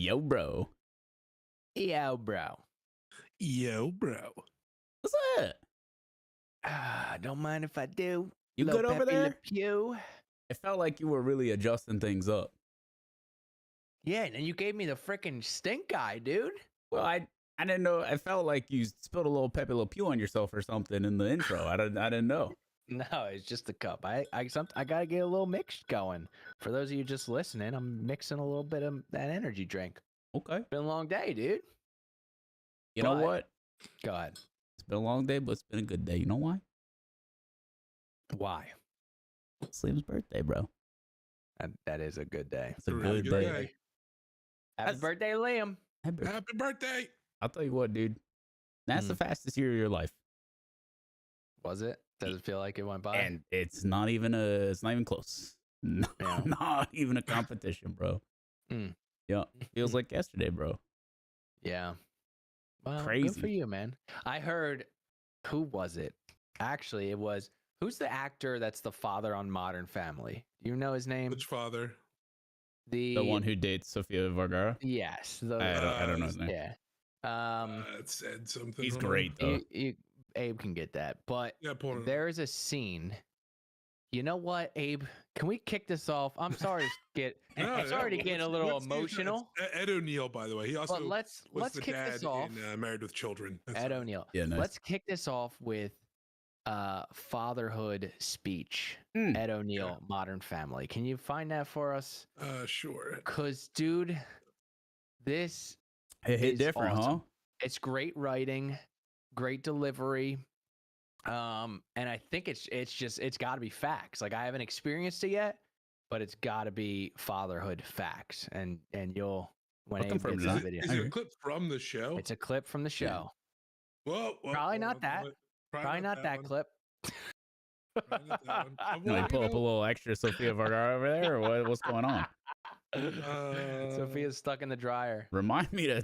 Yo, bro. Yo, bro. Yo, bro. What's up? Don't mind if I do. You Lil good over Pepe Le there? Pew. It felt like you were really adjusting things up. Yeah, and then you gave me the freaking stink eye, dude. Well, I didn't know. I felt like you spilled a little Pepe Le Pew on yourself or something in the intro. I didn't know. No, it's just the cup. I gotta get a little mix going. For those of you just listening, I'm mixing a little bit of that energy drink. Okay. Been a long day, dude. You know But- what? Go ahead. It's been a long day, but it's been a good day. You know why? Why? It's Liam's birthday, bro. That is a good day. It's a Really good good day. day. Happy That's- birthday, Liam. Happy birthday. I'll tell you what, dude. That's the Mm. fastest year of your life, Was it? Does it feel like it went by? and it's not even close. No, Yeah. not even a competition, bro. Mm. Yeah, feels like yesterday, bro. Yeah. Well, good Crazy. for you, man. I heard, who was it? Actually, it was, who's the actor that's the father on Modern Family? Do you know his name? Which father? The one who dates Sofia Vergara. Yes. I don't know his name. Yeah. It said something. He's Hold on. great though. Abe can get that. But Yeah, pull it up. there is a scene. You know what, Abe? Can we kick this off? I'm sorry to get No, I'm sorry to well, get a let's- little let's use that. emotional. It's Ed O'Neill, by the way. He also But was let's the kick dad this off. in Married with Children. That's Ed right. O'Neill. Yeah, nice. Let's kick this off with fatherhood speech. Mm. Ed O'Neill, Modern Family. Can you find that for us? Sure. Cause dude, this It hit is different, awesome. It's great writing, great delivery. And I think it's gotta be facts. Like I haven't experienced it yet, but it's gotta be fatherhood facts. And you'll when I'll Abe confirm gets that. the video. Is it a clip from the show? It's a clip from the show. Whoa, Probably not that. Probably not that one. clip. Probably not that one. huh? Well, You you pull up a know, little extra Sofia Vergara over there, or what? What's going on? Sophia's stuck in the dryer. Remind me to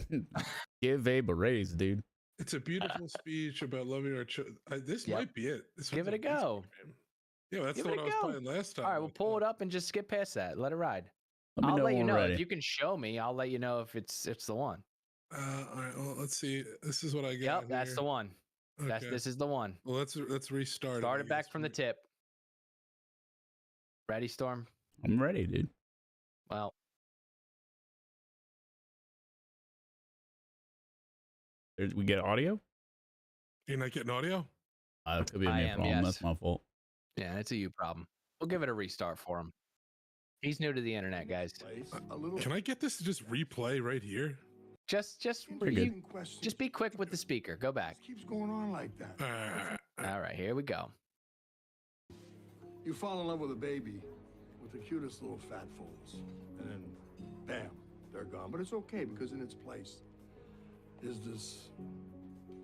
give Abe a raise, dude. It's a beautiful speech about loving our children. This Yep. might be it. This Give one's it a on go. Instagram. Yeah, that's Give the it one a I was go. playing last time. All right, we'll pull it up and just skip past that. Let it ride. Let me I'll know let you when know we're ready. if you can show me. I'll let you know if it's the one. All right, well, let's see. This is what I got. Yep, that's the one. Okay. This is the one. Well, let's restart. Start I it back guess. from the tip. Ready, Storm? I'm ready, dude. Well, We get audio? You're not getting audio? It could be a I me am, problem. yes. That's my fault. yeah, it's a you problem. We'll give it a restart for him. He's new to the internet, guys. Can I get this to just replay right here? Just Pretty good. just be quick with the speaker. Go back. Keeps going on like that. All right, here we go. You fall in love with a baby with the cutest little fat folds, and then bam, they're gone. But it's okay because in its place is this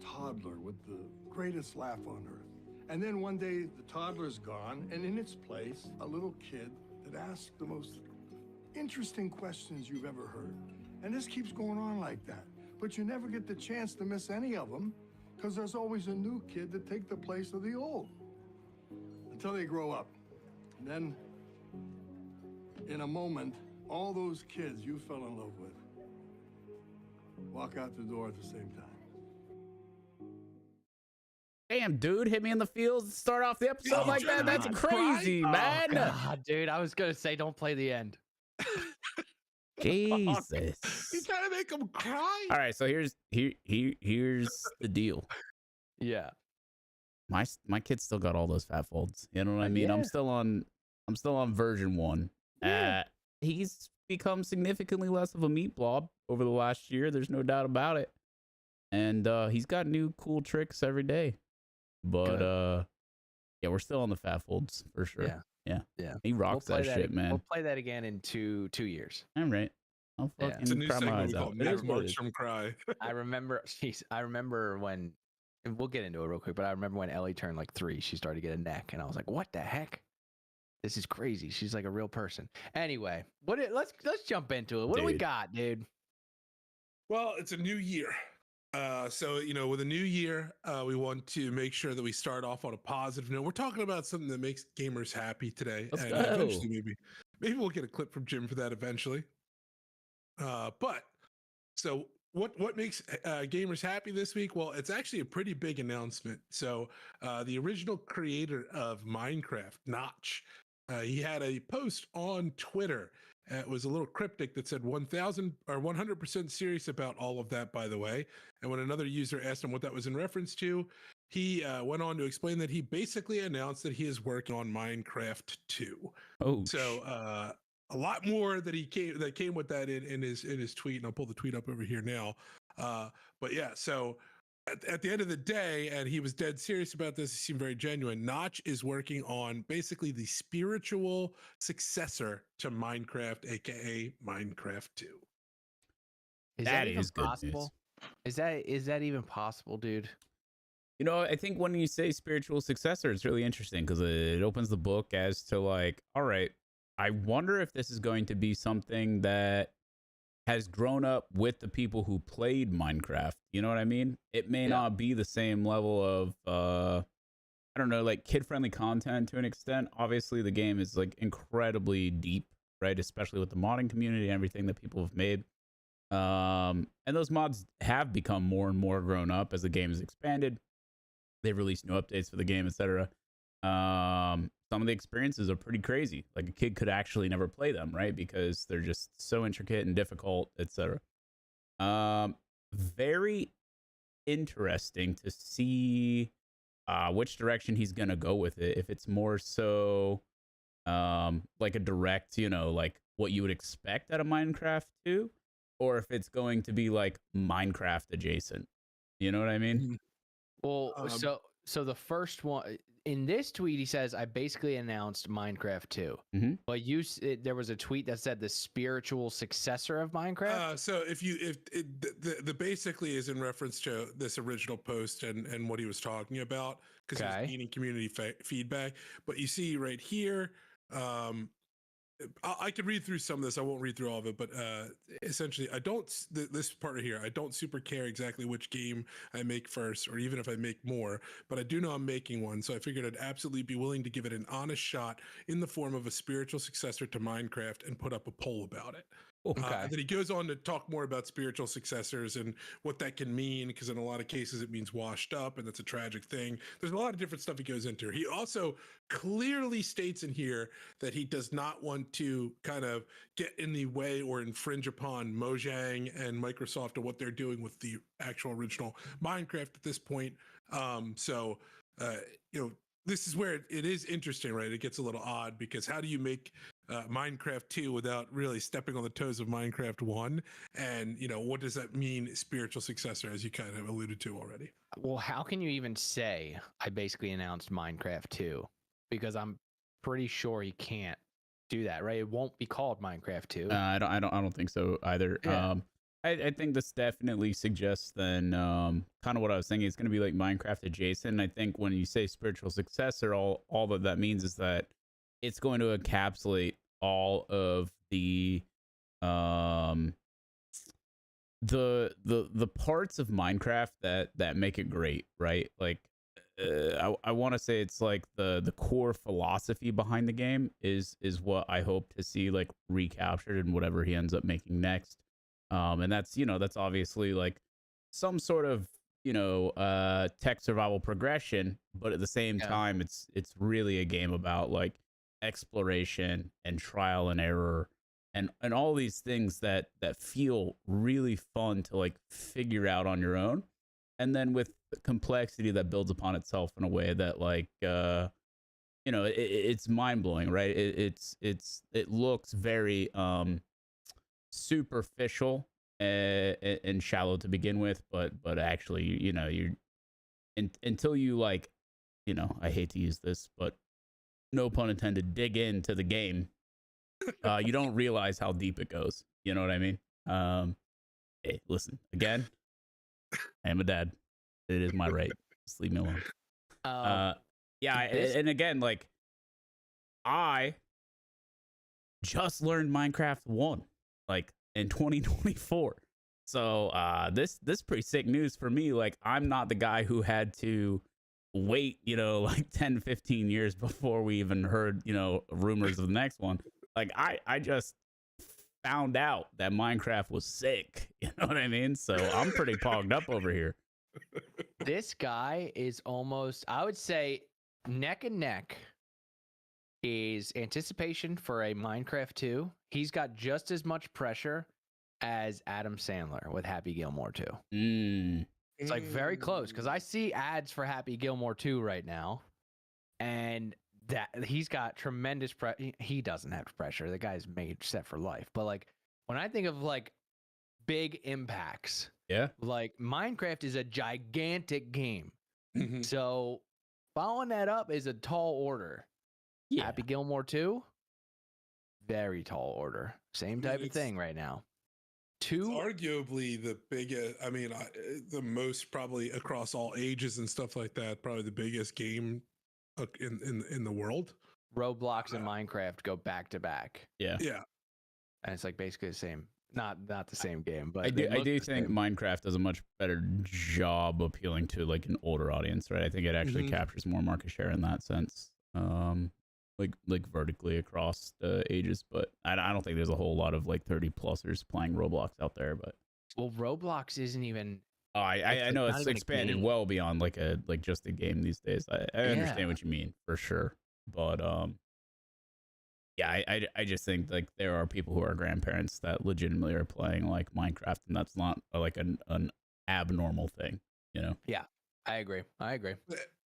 toddler with the greatest laugh on earth. And then one day the toddler's gone, and in its place, a little kid that asks the most interesting questions you've ever heard. And this keeps going on like that. But you never get the chance to miss any of them because there's always a new kid to take the place of the old. Until they grow up. And then, in a moment, all those kids you fell in love with walk out the door at the same time. Damn, dude, hit me in the fields. Start off the episode Oh, like that. That's God. crazy, man. Oh, God, dude, I was gonna say don't play the end. Jesus. You gotta make them cry. All right, so here's the deal. Yeah. My kid's still got all those fat folds. You know what I mean? Yeah. I'm still on version 1. Yeah. He's become significantly less of a meat blob over the last year. There's no doubt about it. And he's got new cool tricks every day. But yeah, we're still on the fat folds for sure. Yeah. He rocks that shit, man. We'll play that again in two years. All right. I'll Yeah. fucking It's a new cry my segment eyes out. called It Never is what it March is. from Cry. I remember when, and we'll get into it real quick, but I remember when Ellie turned like 3, she started to get a neck, and I was like, what the heck? This is crazy. She's like a real person. Anyway, let's jump into it. What do we Dude. got, dude? Well, it's a new year. So, with a new year, we want to make sure that we start off on a positive note. We're talking about something that makes gamers happy today. Let's and go. eventually maybe we'll get a clip from Jim for that eventually. But So what makes gamers happy this week? Well, it's actually a pretty big announcement. So the original creator of Minecraft, Notch, he had a post on Twitter. It was a little cryptic that said 1,000 or 100% serious about all of that, by the way. And when another user asked him what that was in reference to, he went on to explain that he basically announced that he is working on Minecraft 2. Oh, So a lot more that came with that in his tweet, and I'll pull the tweet up over here now. But yeah, so at the end of the day, and he was dead serious about this. He seemed very genuine. Notch is working on basically the spiritual successor to Minecraft, aka Minecraft 2. Is that even is good possible? news. Is that even possible, dude? You know, I think when you say spiritual successor, it's really interesting because it opens the book as to like, all right, I wonder if this is going to be something that has grown up with the people who played Minecraft. You know what I mean? It may not be the same level of, I don't know, like kid-friendly content to an extent. Obviously, the game is like incredibly deep, right? Especially with the modding community and everything that people have made. And those mods have become more and more grown up as the game has expanded. They've released new updates for the game, etc. Some of the experiences are pretty crazy. Like a kid could actually never play them, right? Because they're just so intricate and difficult, etc. Very interesting to see which direction he's gonna go with it. If it's more so like a direct, you know, like what you would expect out of Minecraft 2, or if it's going to be like Minecraft adjacent. You know what I mean? Well, so the first one in this tweet, he says, "I basically announced Minecraft 2." Mm-hmm. But there was a tweet that said the spiritual successor of Minecraft. So if the basically is in reference to this original post and what he was talking about, because he was gaining community feedback. But you see right here, I could read through some of this. I won't read through all of it, but essentially, this part right here, I don't super care exactly which game I make first, or even if I make more, but I do know I'm making one. So I figured I'd absolutely be willing to give it an honest shot in the form of a spiritual successor to Minecraft and put up a poll about it. And then he goes on to talk more about spiritual successors and what that can mean, because in a lot of cases it means washed up, and that's a tragic thing. There's a lot of different stuff he goes into. He also clearly states in here that he does not want to kind of get in the way or infringe upon Mojang and Microsoft and what they're doing with the actual original Minecraft at this point. This is where it is interesting, right? It gets a little odd, because how do you make Minecraft 2 without really stepping on the toes of Minecraft 1? And, what does that mean, spiritual successor, as you kind of alluded to already? Well, how can you even say I basically announced Minecraft 2? Because I'm pretty sure he can't do that, right? It won't be called Minecraft 2. I don't think so either. Yeah. I think this definitely suggests then kind of what I was thinking. It's going to be like Minecraft adjacent. I think when you say spiritual successor, all that means is that it's going to encapsulate all of the parts of Minecraft that make it great, right? Like I want to say it's like the core philosophy behind the game is what I hope to see like recaptured in whatever he ends up making next. And that's obviously like some sort of tech survival progression, but at the same time it's really a game about like exploration and trial and error and all these things that feel really fun to like figure out on your own, and then with the complexity that builds upon itself in a way that like it's mind-blowing, right? It looks very superficial and shallow to begin with, but actually you're until you like I hate to use this, but no pun intended, dig into the game, you don't realize how deep it goes. You know what I mean? Hey, listen, again, I am a dad. It is my right. Just leave me alone. And again, like I just learned Minecraft 1 like in 2024. So this pretty sick news for me. Like I'm not the guy who had to wait, like 10, 15 years before we even heard, rumors of the next one. Like I just found out that Minecraft was sick. You know what I mean? So I'm pretty pogged up over here. This guy is almost, I would say, neck and neck is anticipation for a Minecraft 2. He's got just as much pressure as Adam Sandler with Happy Gilmore 2. It's like very close because I see ads for Happy Gilmore 2 right now, and that he's got tremendous he doesn't have pressure. The guy's made set for life. But like when I think of like big impacts, like Minecraft is a gigantic game. So following that up is a tall order. Happy Gilmore 2, very tall order. Same type of thing right now. Two, arguably the biggest. I mean, the most probably across all ages and stuff like that. Probably the biggest game in the world. Roblox and Minecraft go back to back. Yeah. And it's like basically the same. Not the same game, but I do think Minecraft does a much better job appealing to like an older audience, right? I think it actually captures more market share in that sense. Like vertically across the ages, but I don't think there's a whole lot of like 30-plussers playing Roblox out there. But Roblox isn't even. Oh, I know it's expanded well beyond like just a game these days. I understand what you mean for sure, but I just think like there are people who are grandparents that legitimately are playing like Minecraft, and that's not like an abnormal thing, you know? Yeah, I agree.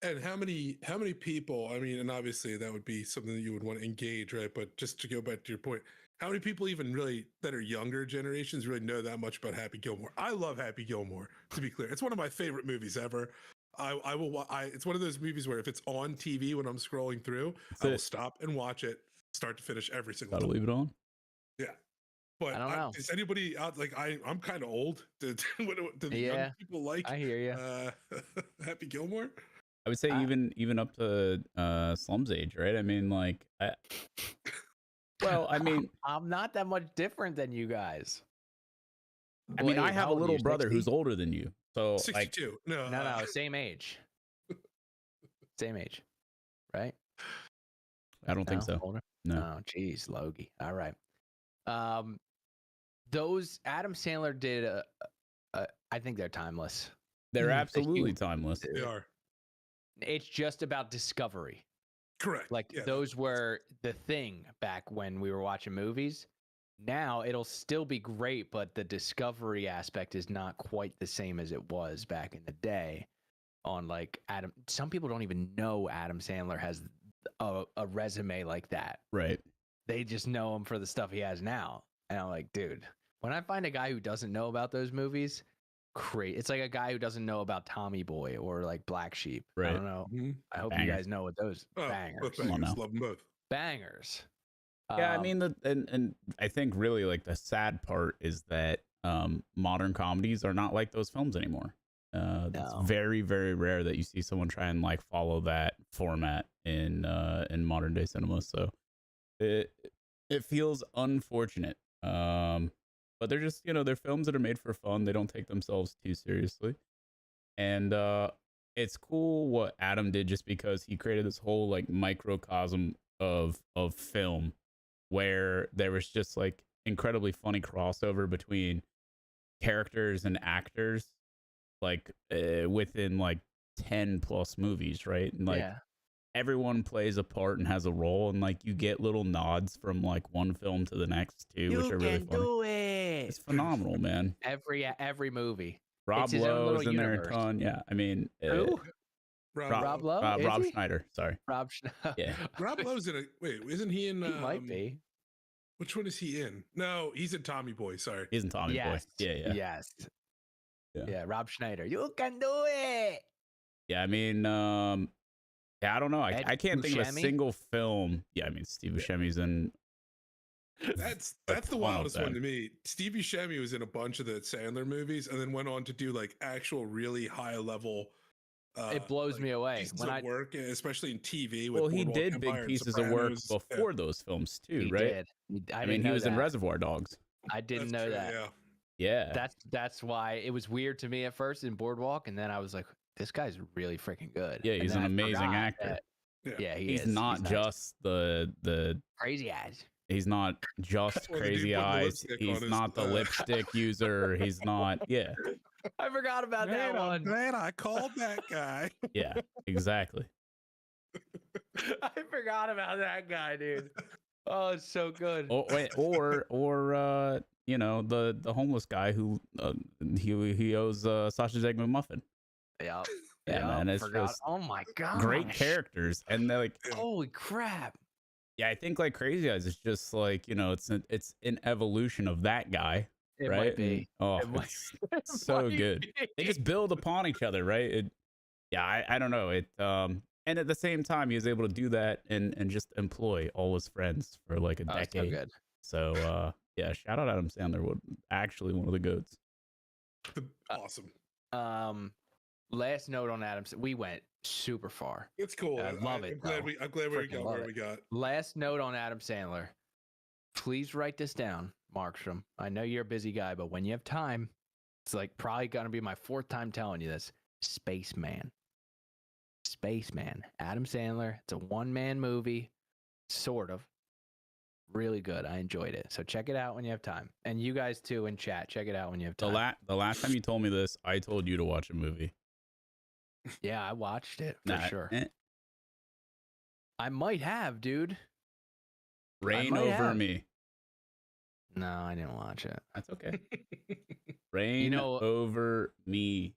And how many people, I mean, and obviously that would be something that you would want to engage, right? But just to go back to your point, how many people even really that are younger generations really know that much about Happy Gilmore? I love Happy Gilmore, to be clear. It's one of my favorite movies ever. It's one of those movies where if it's on TV when I'm scrolling through, I will stop and watch it start to finish every single time. Leave it on. Yeah. But I don't know. Is anybody out like I'm kind of old? Do the young people like? I hear you. Happy Gilmore? I would say even up to Slum's age, right? I mean, like, I mean, I'm not that much different than you guys. I mean, I have a little brother who's older than you, so 62. Like, no, same age, right? I don't think so. Older? No. Oh, geez, Logie. All right. Those Adam Sandler did. I think they're timeless. They're absolutely timeless. They are. It's just about discovery. Correct. Like those were the thing back when we were watching movies. Now it'll still be great, but the discovery aspect is not quite the same as it was back in the day. On like Adam, some people don't even know Adam Sandler has a resume like that. Right. They just know him for the stuff he has now. And I'm like, dude, when I find a guy who doesn't know about those movies, great. It's like a guy who doesn't know about Tommy Boy or like Black Sheep. Right. I don't know. I hope you guys know what those bangers. Come on now. Love them both. Bangers. Yeah, I mean, and I think really like the sad part is that modern comedies are not like those films anymore. It's very, very rare that you see someone try and like follow that format in modern day cinema. So it feels unfortunate. But they're just, they're films that are made for fun. They don't take themselves too seriously. And it's cool what Adam did just because he created this whole like microcosm of film where there was just like incredibly funny crossover between characters and actors like within like 10 plus movies, right? And like everyone plays a part and has a role, and like you get little nods from like one film to the next too, which are really funny. Do it. It's phenomenal, man. Every movie. Rob Lowe's in there a ton. Yeah, I mean, who? Rob Lowe? Rob Schneider. Sorry. Yeah. Rob Lowe's in wait, isn't he in? He might be. Which one is he in? No, he's in Tommy Boy. Sorry, he's in Tommy Boy. Yeah. Yes. Yeah, Rob Schneider. You can do it. Yeah, I mean, I don't know. I can't think of a single film. Yeah, I mean, Steve Buscemi's in. That's the wildest one to me. Steve Buscemi was in a bunch of the Sandler movies, and then went on to do like actual really high level. It blows me away when I work, especially in TV. With well, he did big pieces of work before those films too, he right? Did. I mean, he was in Reservoir Dogs. I didn't know that. Yeah. That's why it was weird to me at first in Boardwalk, and then I was like, this guy's really freaking good. Yeah, he's an amazing actor. Yeah, he's not just the crazy eyes. He's not just Or the dude crazy putting the eyes. lipstick on He's his, not the lipstick user. He's not. Yeah. I forgot about that I'm one. glad I called that guy. Yeah. Exactly. I forgot about that guy, dude. Oh, it's so good. Or you know, the homeless guy who he owes sausage egg McMuffin. Yeah. Yeah, man, it's just Oh my god. great characters, and they're like, Holy crap. yeah, I think like Crazy Eyes is just like, you know, it's an evolution of that guy, It right? might be. And, It might- it's so might good. be. They just build upon each other, right? I don't know. And at the same time, he was able to do that and just employ all his friends for like a Oh, it's so decade. good. So yeah, shout out Adam Sandler, actually one of the goats. Awesome. Last note on Adams. We went super far. It's cool. I love it, I'm glad though. we Freaking got love where it. we got. Last note on Adam Sandler. Please write this down, Markstrom. I know you're a busy guy, but when you have time, it's like probably gonna be my 4th time telling you this. Spaceman. Adam Sandler. It's a one-man movie, sort of. Really good. I enjoyed it. So check it out when you have time. And you guys too in chat, check it out when you have time. The last time you told me this, I told you to watch a movie. Yeah, I watched it for sure. Eh. I might have, dude. Reign might Over have. Me. No, I didn't watch it. That's okay. Reign Over Me.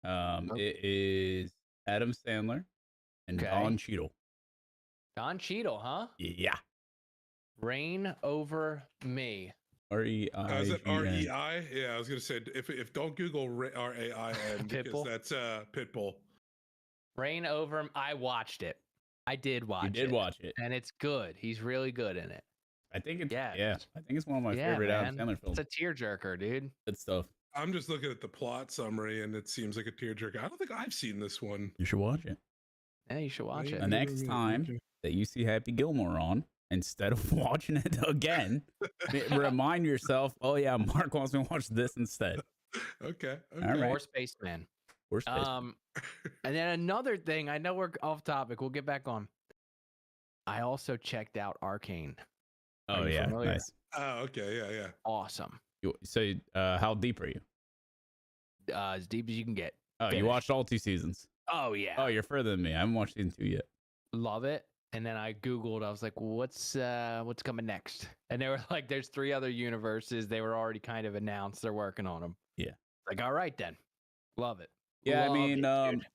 It is Adam Sandler and Don Cheadle. Don Cheadle, huh? Yeah. Reign Over Me. R-E-I. Is it R-E-I? Yeah, I was gonna say if don't Google R-A-I-N because Pitbull? that's Pitbull. Reign Over. I watched it. I did watch it. You did watch it, and it's good. He's really good in it. I think it's I think it's one of my Yeah, favorite Adam man. Sandler films. It's a tearjerker, dude. Good stuff. I'm just looking at the plot summary and it seems like a tearjerker. I don't think I've seen this one. You should watch it. Yeah, you should watch it. The next time that you see Happy Gilmore on, instead of watching it again, remind yourself, oh yeah, Mark wants me to watch this instead. Okay. All right. Or Spaceman. Or Spaceman. And then another thing, I know we're off topic. We'll get back on. I also checked out Arcane. Oh yeah, familiar? nice. Oh, okay. Yeah. Awesome. So how deep are you? As deep as you can get. Oh, you Finished. watched all 2 seasons. Oh yeah. Oh, you're further than me. I haven't watched season 2 yet. Love it. And then I Googled, I was like, what's coming next? And they were like, there's 3 other universes. They were already kind of announced. They're working on them. Yeah. Like, all right then. Love it. Yeah, Love I mean, it, dude.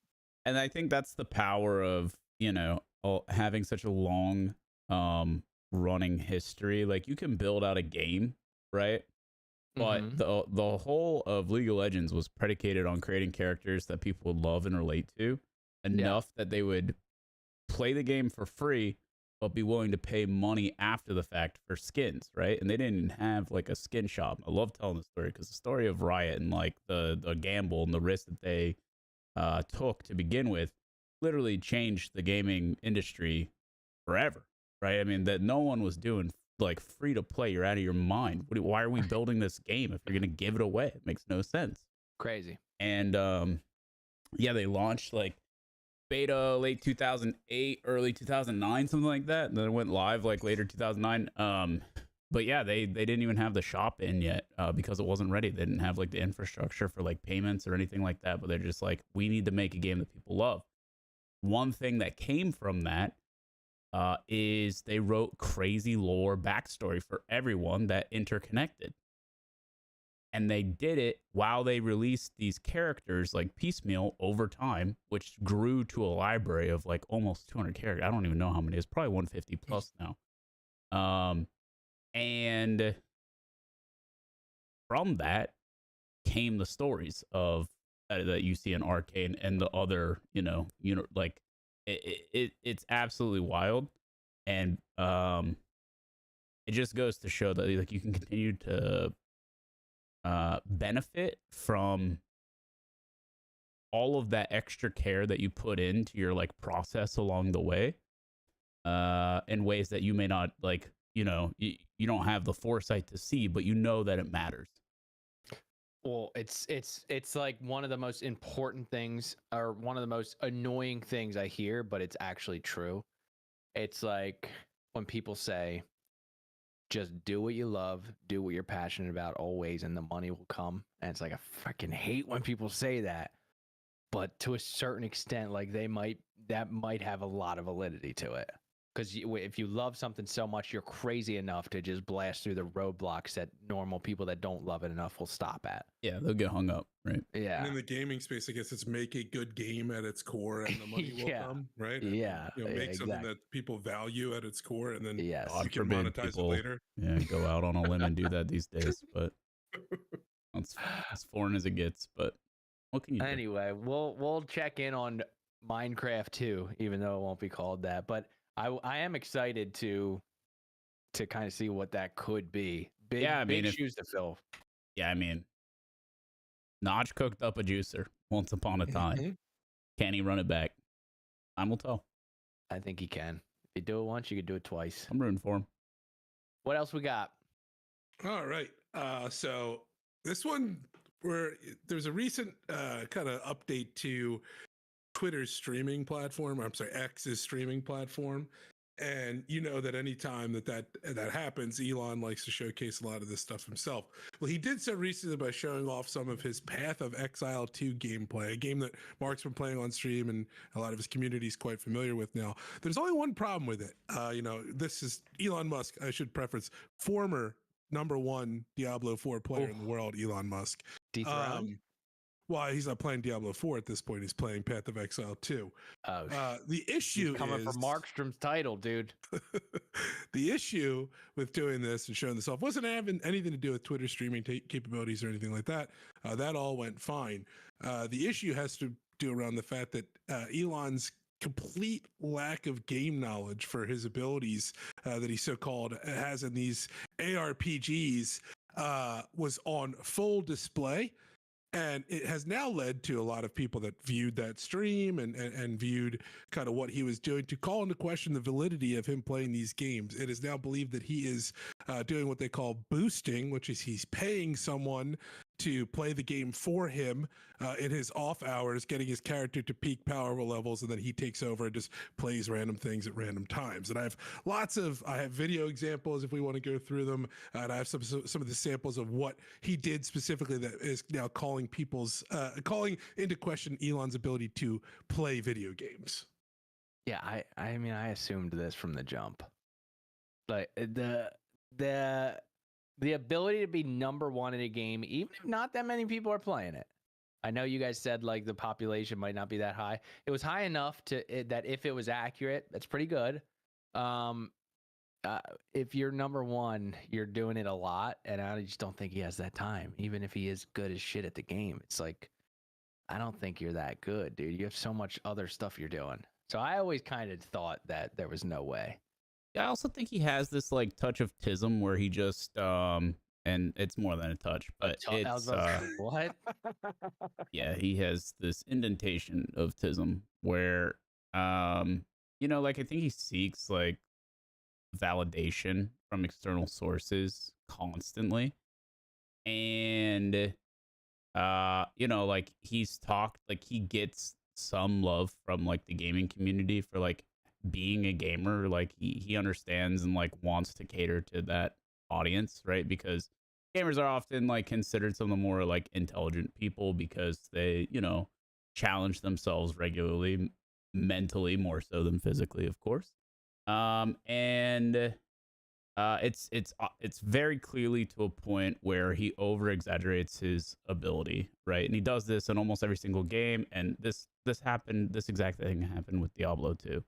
and I think that's the power of, you know, having such a long running history. Like you can build out a game, right? But the whole of League of Legends was predicated on creating characters that people would love and relate to enough that they would play the game for free, but be willing to pay money after the fact for skins, right? And they didn't have like a skin shop. I love telling the story because the story of Riot and like the gamble and the risk that they took to begin with literally changed the gaming industry forever, right? I mean, that no one was doing like free to play. You're out of your mind. Why are we building this game if you're going to give it away? It makes no sense. Crazy. And yeah, they launched like beta late 2008, early 2009, something like that. And then it went live like later 2009. But yeah, they didn't even have the shop in yet because it wasn't ready. They didn't have like the infrastructure for like payments or anything like that. But they're just like, we need to make a game that people love. One thing that came from that is they wrote crazy lore backstory for everyone that interconnected. And they did it while they released these characters like piecemeal over time, which grew to a library of like almost 200 characters. I don't even know how many. It's probably 150 plus now. And from that came the stories of that you see in Arcane and the other, like it's absolutely wild. And it just goes to show that like you can continue to benefit from all of that extra care that you put into your like process along the way in ways that you may not like, you don't have the foresight to see, but you know that it matters. Well, it's like one of the most important things or one of the most annoying things I hear, but it's actually true. It's like when people say, just do what you love, do what you're passionate about always, and the money will come. And it's like, I freaking hate when people say that, but to a certain extent, like that might have a lot of validity to it. Because if you love something so much, you're crazy enough to just blast through the roadblocks that normal people that don't love it enough will stop at. Yeah, they'll get hung up, right? Yeah. And in the gaming space, I guess it's make a good game at its core, and the money will come, right? And, Yeah, make something exactly. that people value at its core, and then Yes. God you can forbid monetize people, it later. yeah, go out on a limb and do that these days. But it's as foreign as it gets. But what can you do? Anyway, we'll check in on Minecraft too, even though it won't be called that. But I am excited to kind of see what that could be. Big shoes to fill. Yeah, I mean, Notch cooked up a juicer once upon a time. Mm-hmm. Can he run it back? Time will tell. I think he can. If you do it once, you could do it twice. I'm rooting for him. What else we got? All right. So this one, where there's a recent kind of update to Twitter's streaming platform. I'm sorry, X's streaming platform. And you know that anytime that happens, Elon likes to showcase a lot of this stuff himself. Well, he did so recently by showing off some of his Path of Exile 2 gameplay, a game that Mark's been playing on stream and a lot of his community is quite familiar with now. There's only one problem with it. This is Elon Musk, I should preface, former #1 Diablo 4 player in the world, Elon Musk. Dethroned? Well, he's not playing Diablo 4 at this point. He's playing Path of Exile 2. The issue he's coming for Markstrom's title, dude. The issue with doing this and showing this off wasn't having anything to do with Twitter streaming capabilities or anything like that. That all went fine. The issue has to do around the fact that Elon's complete lack of game knowledge for his abilities that he so-called has in these ARPGs was on full display. And it has now led to a lot of people that viewed that stream and viewed kind of what he was doing to call into question the validity of him playing these games. It is now believed that he is doing what they call boosting, which is he's paying someone to play the game for him in his off hours, getting his character to peak power levels, and then he takes over and just plays random things at random times. And I have video examples if we want to go through them, and I have some of the samples of what he did specifically that is now calling into question Elon's ability to play video games. Yeah, I mean, I assumed this from the jump. Like the ability to be #1 in a game, even if not that many people are playing it. I know you guys said like the population might not be that high. It was high enough that if it was accurate, that's pretty good. If you're #1, you're doing it a lot, and I just don't think he has that time. Even if he is good as shit at the game, it's like, I don't think you're that good, dude. You have so much other stuff you're doing. So I always kind of thought that there was no way. I also think he has this like touch of tism where he just and it's more than a touch, but it's what? Yeah, he has this indentation of tism where like I think he seeks like validation from external sources constantly. And like he's talked, like he gets some love from like the gaming community for like being a gamer. Like he understands and like wants to cater to that audience, right? Because gamers are often like considered some of the more like intelligent people because they challenge themselves regularly, mentally more so than physically, of course. It's very clearly to a point where he over exaggerates his ability, right? And he does this in almost every single game. And this exact thing happened with Diablo 2.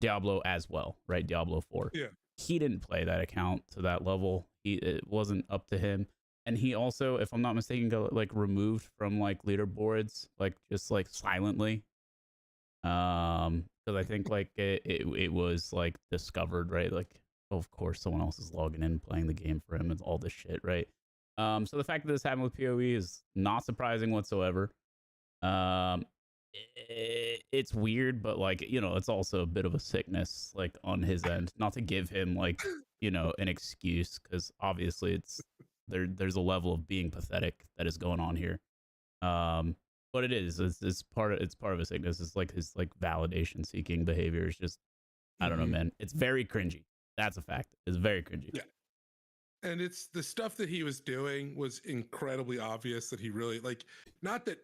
Diablo as well, right? Diablo 4. Yeah. He didn't play that account to that level. It wasn't up to him. And he also, if I'm not mistaken, got like removed from like leaderboards, like just like silently. Because I think like it was like discovered, right? Like, of course, someone else is logging in, playing the game for him and all this shit, right? So the fact that this happened with PoE is not surprising whatsoever. It's weird, but like, it's also a bit of a sickness like on his end, not to give him like, an excuse, because obviously there's a level of being pathetic that is going on here. But it's part of a sickness. It's like his like validation seeking behavior is just, I don't know, man. It's very cringy. That's a fact. It's very cringy. Yeah. And it's the stuff that he was doing was incredibly obvious that he really like, not that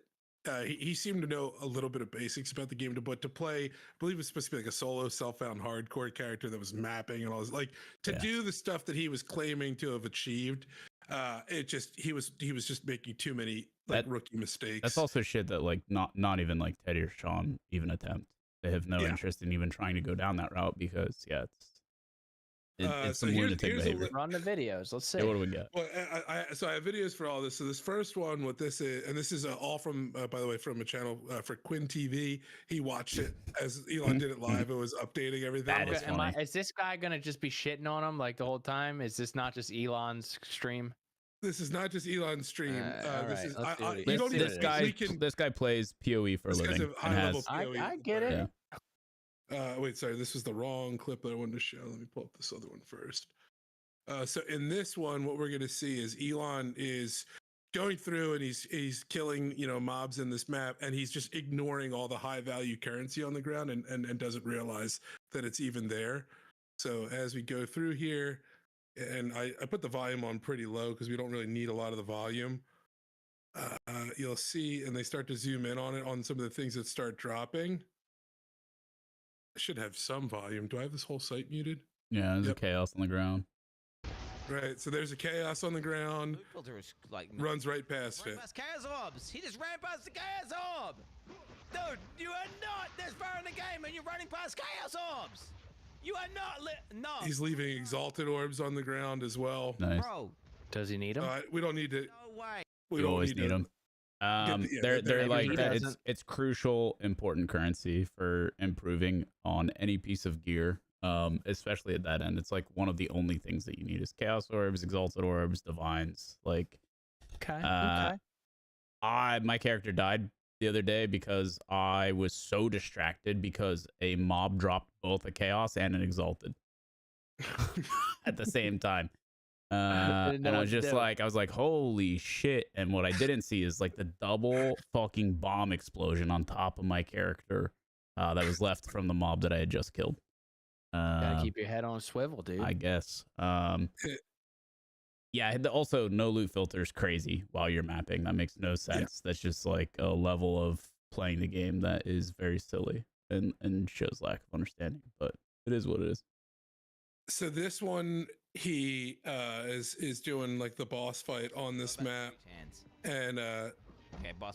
he seemed to know a little bit of basics about the game, but to play, I believe it was supposed to be like a solo self-found hardcore character that was mapping and all this, like to do the stuff that he was claiming to have achieved. It just, he was just making too many like rookie mistakes. That's also shit that like not even like Teddy or Sean even attempt. They have no interest in even trying to go down that route because it's so some lunatic behavior. Run the videos. Let's see. Yeah, what do we got? Well, so I have videos for all this. So this first one, what this is, and this is all from, by the way, from a channel for Quinn TV. He watched it as Elon did it live. It was updating everything. That is funny. Is this guy gonna just be shitting on him like the whole time? Is this not just Elon's stream? This is not just Elon's stream. This is this guy plays PoE for a living. I get it. Yeah. Wait, sorry, this was the wrong clip that I wanted to show. Let me pull up this other one first. So in this one, what we're going to see is Elon is going through and he's killing, mobs in this map, and he's just ignoring all the high value currency on the ground and doesn't realize that it's even there. So as we go through here, and I put the volume on pretty low because we don't really need a lot of the volume. You'll see, and they start to zoom in on it on some of the things that start dropping. I should have some volume. Do I have this whole site muted? Yeah, there's a chaos on the ground. Right, so there's a chaos on the ground. Runs right past it. Chaos orbs. He just ran past the chaos orb. Dude, you are not this far in the game and you're running past chaos orbs. You are not no. He's leaving exalted orbs on the ground as well. Nice. Bro. Does he need them? We don't need to. No way. We You don't always need them. They're like it's crucial, important currency for improving on any piece of gear, especially at that end. It's like one of the only things that you need is chaos orbs, exalted orbs, divines. Like, Okay. My character died the other day because I was so distracted because a mob dropped both a chaos and an exalted at the same time. And I was just like, holy shit. And what I didn't see is like the double fucking bomb explosion on top of my character that was left from the mob that I had just killed. Gotta keep your head on a swivel, dude. I guess. Yeah, also no loot filters crazy while you're mapping. That makes no sense. That's just like a level of playing the game that is very silly and shows lack of understanding, but it is what it is. So this one, he is doing like the boss fight on this map, and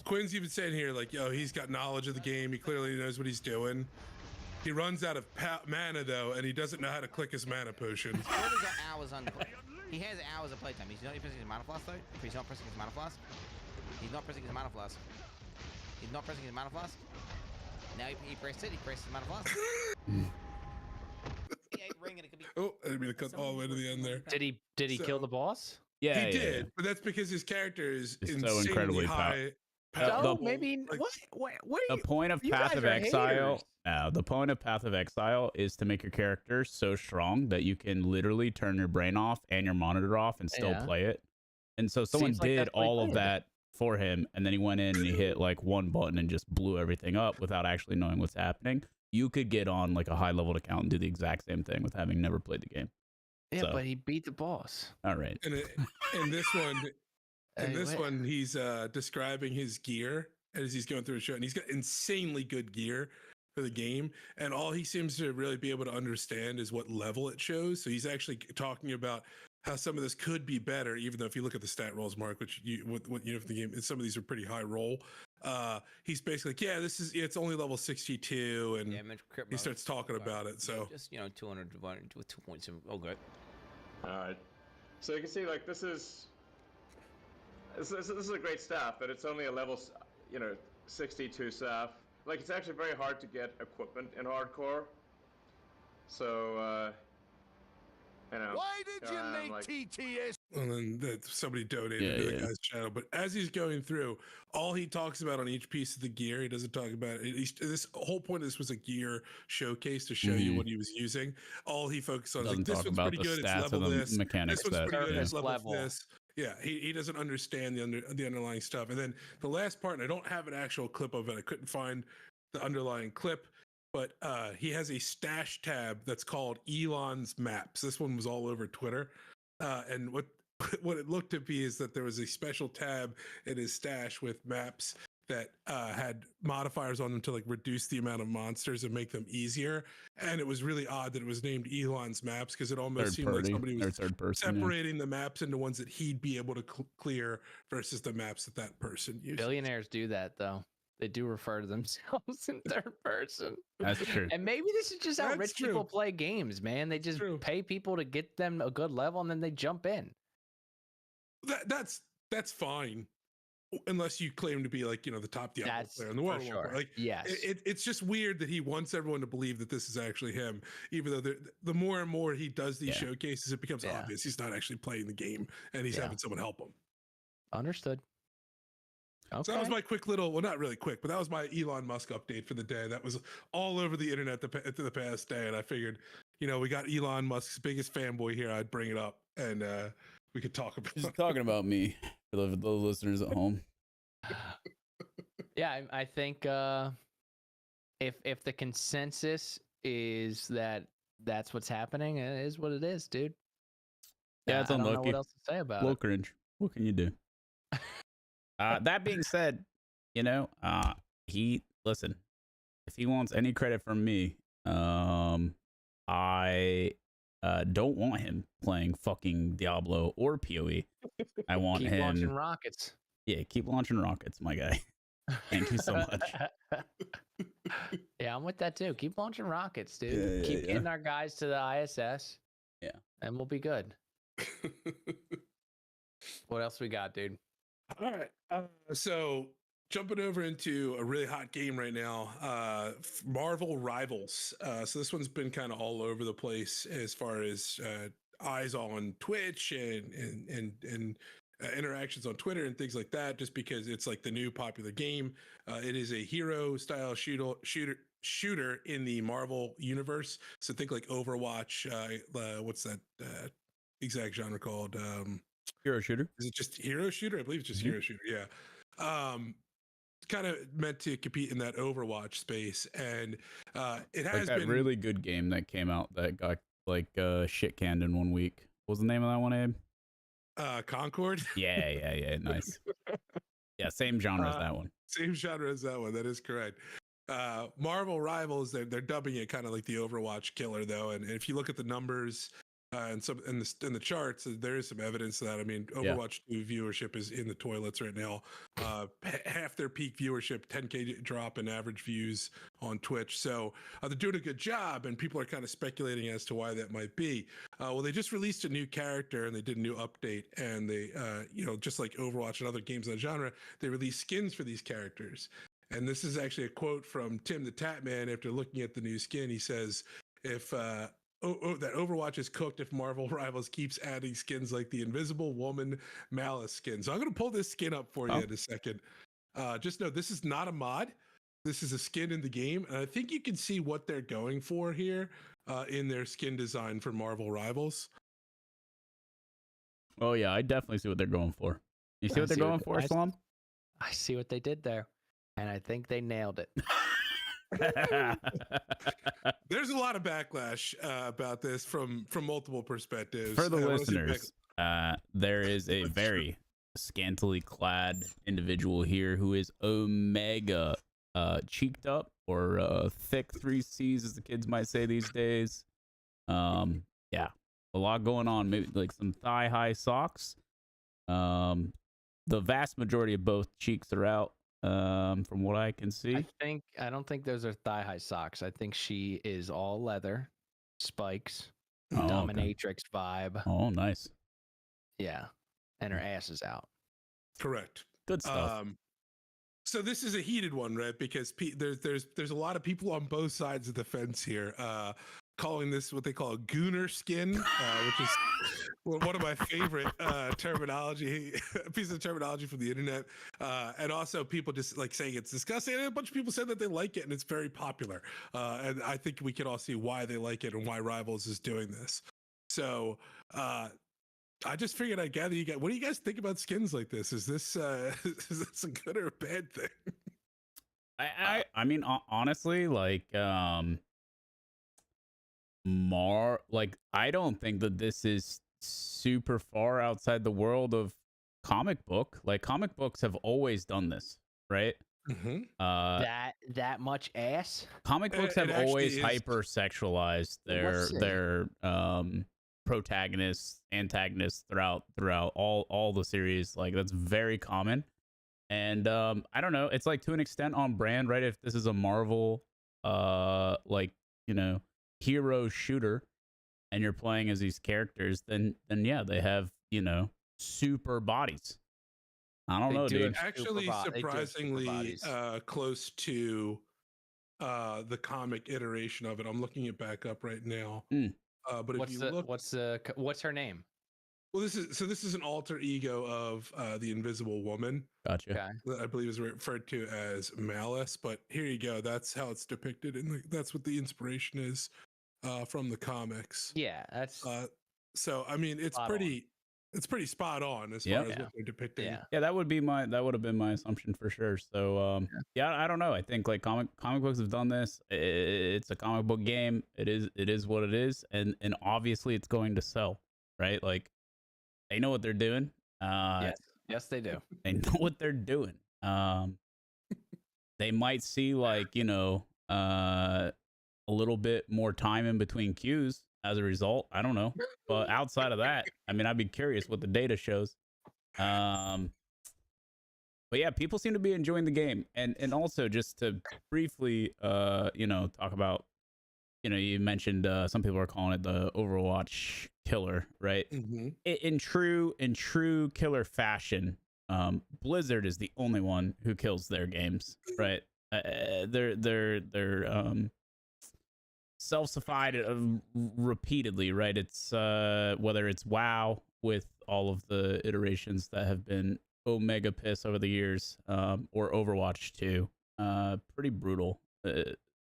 Quinn's even saying here like, yo, he's got knowledge of the game. He clearly knows what he's doing. He runs out of mana though, and he doesn't know how to click his mana potions. He's already got hours on play. He has hours of playtime. He's not pressing his mana flask though. He's not pressing his mana flask. He's not pressing his mana flask. He's not pressing his mana flask. Now he pressed it. He pressed his mana flask. Oh, I didn't mean to cut all the way to the end there. Did he kill the boss? Yeah, he did, but that's because his character is so incredibly high. Maybe what the point of Path of Exile. The point of Path of Exile is to make your character so strong that you can literally turn your brain off and your monitor off and still play it. And so someone did all of that for him, and then he went in and he hit like one button and just blew everything up without actually knowing what's happening. You could get on like a high leveled account and do the exact same thing with having never played the game. Yeah, but he beat the boss. All right. And in this one, he's describing his gear as he's going through a show, and he's got insanely good gear for the game. And all he seems to really be able to understand is what level it shows. So he's actually talking about how some of this could be better, even though if you look at the stat rolls, Mark, which what you know for the game, some of these are pretty high roll. He's basically like, yeah, it's only level 62, and he starts talking about it. So just 200 divided with 2.7. Okay. All right. So you can see like this is a great staff, but it's only a level 62 staff. Like it's actually very hard to get equipment in hardcore. So why did you make TTS? And then somebody donated to the guy's channel. But as he's going through, all he talks about on each piece of the gear, he doesn't talk about it. This whole point of this was a gear showcase to show you what he was using. All he focused on is like, this one's pretty good. It's level this. Mechanics this one's pretty good. It's level this. Yeah, he doesn't understand the underlying stuff. And then the last part, and I don't have an actual clip of it. I couldn't find the underlying clip. But he has a stash tab that's called Elon's Maps. This one was all over Twitter. And what what it looked to be is that there was a special tab in his stash with maps that had modifiers on them to like reduce the amount of monsters and make them easier. And it was really odd that it was named Elon's maps because it almost seemed like somebody was third person, separating the maps into ones that he'd be able to clear versus the maps that that person used. Billionaires do that though. They do refer to themselves in third person. That's true. And maybe this is just how That's rich true. people play games, man. They just True. pay people to get them a good level and then they jump in. That's fine, unless you claim to be like the top Diablo That's player in the world. for sure. Like Yes. it's just weird that he wants everyone to believe that this is actually him, even though the more and more he does these showcases, it becomes obvious he's not actually playing the game and he's having someone help him. Understood. Okay. So that was my quick little, well, not really quick, but that was my Elon Musk update for the day. That was all over the internet the past day, and I figured, we got Elon Musk's biggest fanboy here. I'd bring it up, and we could talk about. Just talking about me for the listeners at home. Yeah, I think if the consensus is that that's what's happening, it is what it is, dude. Yeah, it's I don't know unlucky. what else to say about Low it. cringe. What can you do? That being said, listen, if he wants any credit from me, I don't want him playing fucking Diablo or PoE. I want Keep him launching rockets. Yeah, keep launching rockets, my guy. Thank you so much. Yeah, I'm with that too. Keep launching rockets, dude. Keep getting our guys to the ISS. Yeah. And we'll be good. What else we got, dude? All right. So jumping over into a really hot game right now, Marvel Rivals. So this one's been kind of all over the place as far as eyes on Twitch and interactions on Twitter and things like that, just because it's like the new popular game. It is a hero style shooter in the Marvel universe. So think like Overwatch. What's that exact genre called? Hero shooter. Is it just hero shooter? I believe it's just hero shooter. Yeah. Kind of meant to compete in that Overwatch space, and it has that been really good game that came out that got like shit canned in 1 week. What was the name of that one, Abe? Concord. Yeah. Nice. Yeah, same genre as that one. Same genre as that one. That is correct. Marvel Rivals, they're dubbing it kind of like the Overwatch killer, though. And if you look at the numbers and some in the charts, there is some evidence of that. I mean, Overwatch 2 viewership is in the toilets right now. Half their peak viewership, 10K drop in average views on Twitch. So they're doing a good job, and people are kind of speculating as to why that might be. Well, they just released a new character and they did a new update, and they, just like Overwatch and other games in the genre, they released skins for these characters. And this is actually a quote from Tim the Tatman after looking at the new skin. He says, if that Overwatch is cooked if Marvel Rivals keeps adding skins like the Invisible Woman Malice skin. So I'm going to pull this skin up for you in a second. Just know this is not a mod. This is a skin in the game. And I think you can see what they're going for here in their skin design for Marvel Rivals. Oh, yeah, I definitely see what they're going for. You see what they're going for, Slum? I see what they did there. And I think they nailed it. There's a lot of backlash about this from multiple perspectives. For the listeners, there is a very scantily clad individual here who is omega cheeked up, or thick 3Cs as the kids might say these days. Yeah, a lot going on. Maybe like some thigh high socks. The vast majority of both cheeks are out. From what I can see, I don't think those are thigh high socks. I think she is all leather, spikes, dominatrix vibe. Oh, nice. Yeah, and her ass is out. Correct. Good stuff. So this is a heated one, right? Because there's a lot of people on both sides of the fence here, calling this what they call a gooner skin, which is one of my favorite pieces of terminology from the internet. And also people just like saying it's disgusting. And a bunch of people said that they like it and it's very popular. And I think we can all see why they like it and why Rivals is doing this. So I just figured I'd gather you guys. What do you guys think about skins like this? Is this a good or a bad thing? I mean, honestly, like, I don't think that this is super far outside the world of comic book. Like comic books have always done this, right? Mm-hmm. That much ass. Comic books have It actually always is- hyper-sexualized Let's see. their protagonists, antagonists throughout all the series. Like that's very common. And I don't know, it's like to an extent on brand, right? If this is a Marvel like, you know, hero shooter and you're playing as these characters, then yeah, they have, you know, super bodies. I don't They know, do dude. have Actually, They do have super surprisingly bodies. close to the comic iteration of it. I'm looking it back up right now. Mm. But if you look, What's her name? well, this is an alter ego of the Invisible Woman. Gotcha. Okay. That I believe is referred to as Malice. But here you go. That's how it's depicted, and that's what the inspiration is from the comics. Yeah, that's So I mean, it's Spot on. pretty spot on as Yep. far as what they're depicting. yeah. Yeah, that would have been my assumption for sure. So yeah, I don't know. I think like comic books have done this. It's a comic book game. It is what it is, and obviously it's going to sell, right? Like they know what they're doing. Yes, they do. They know what they're doing. They might see like, you know, a little bit more time in between queues as a result. I don't know. But outside of that, I mean, I'd be curious what the data shows. But yeah, people seem to be enjoying the game. And also just to briefly, you know, talk about, you know, you mentioned some people are calling it the Overwatch killer, right? Mm-hmm. In true killer fashion, Blizzard is the only one who kills their games, right? They're self-suffied repeatedly, right? It's whether it's WoW with all of the iterations that have been Omega piss over the years, or Overwatch 2, pretty brutal.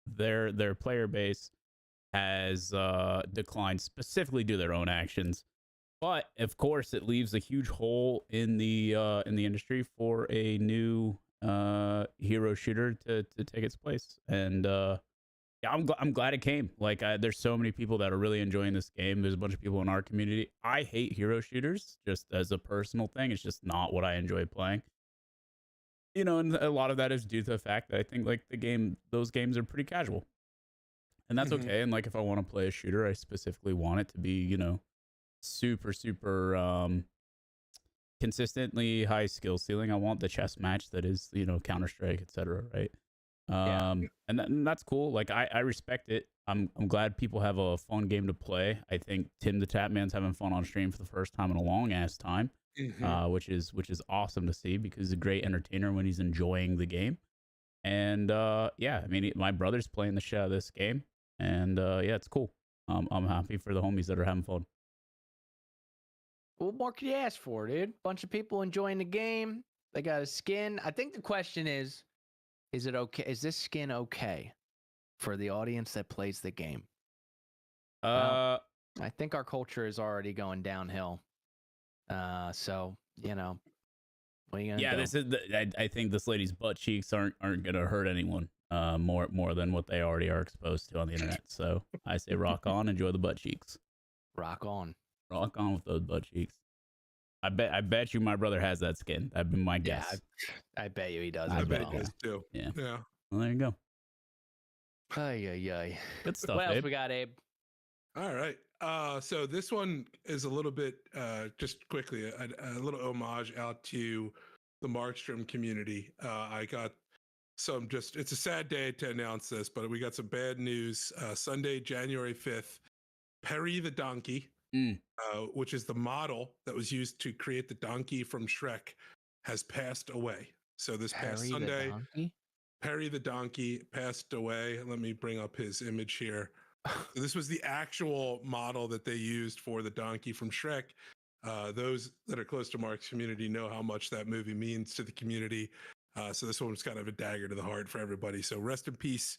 Their player base has declined specifically due to their own actions. But of course, it leaves a huge hole in the industry for a new hero shooter to take its place. And yeah, I'm glad it came. Like, there's so many people that are really enjoying this game. There's a bunch of people in our community. I hate hero shooters just as a personal thing. It's just not what I enjoy playing. You know, and a lot of that is due to the fact that I think like those games are pretty casual, and that's Mhm. okay. And like, if I want to play a shooter, I specifically want it to be, you know, super consistently high skill ceiling. I want the chess match that is, you know, Counter-Strike, etc. Right? And that's cool. Like, I respect it. I'm glad people have a fun game to play. I think Tim the Tapman's having fun on stream for the first time in a long ass time, Mhm. which is awesome to see because he's a great entertainer when he's enjoying the game. And yeah, I mean, my brother's playing the shit out of this game, and yeah, it's cool. I'm happy for the homies that are having fun. What more could you ask for, dude? Bunch of people enjoying the game. They got a skin. I think the question is it okay? Is this skin okay for the audience that plays the game? I think our culture is already going downhill. So, you know, what are you gonna yeah, do? this is. I think this lady's butt cheeks aren't gonna hurt anyone more than what they already are exposed to on the internet. So I say rock on, enjoy the butt cheeks. Rock on. Rock on with those butt cheeks. I bet you my brother has that skin. That'd be my guess. I bet you he does. I I as bet well. it is too. Yeah. Yeah. Well, there you go. Ay, ay, ay. Good stuff, What else Abe. we got, Abe? All right. So this one is a little bit, just quickly, a little homage out to the Markstrom community. I got some it's a sad day to announce this, but we got some bad news. Sunday, January 5th, Perry the Donkey, which is the model that was used to create the donkey from Shrek, has passed away. So this past Sunday, Perry the Donkey passed away. Let me bring up his image here. So this was the actual model that they used for the donkey from Shrek. Those that are close to Mark's community know how much that movie means to the community. So this one was kind of a dagger to the heart for everybody. So rest in peace,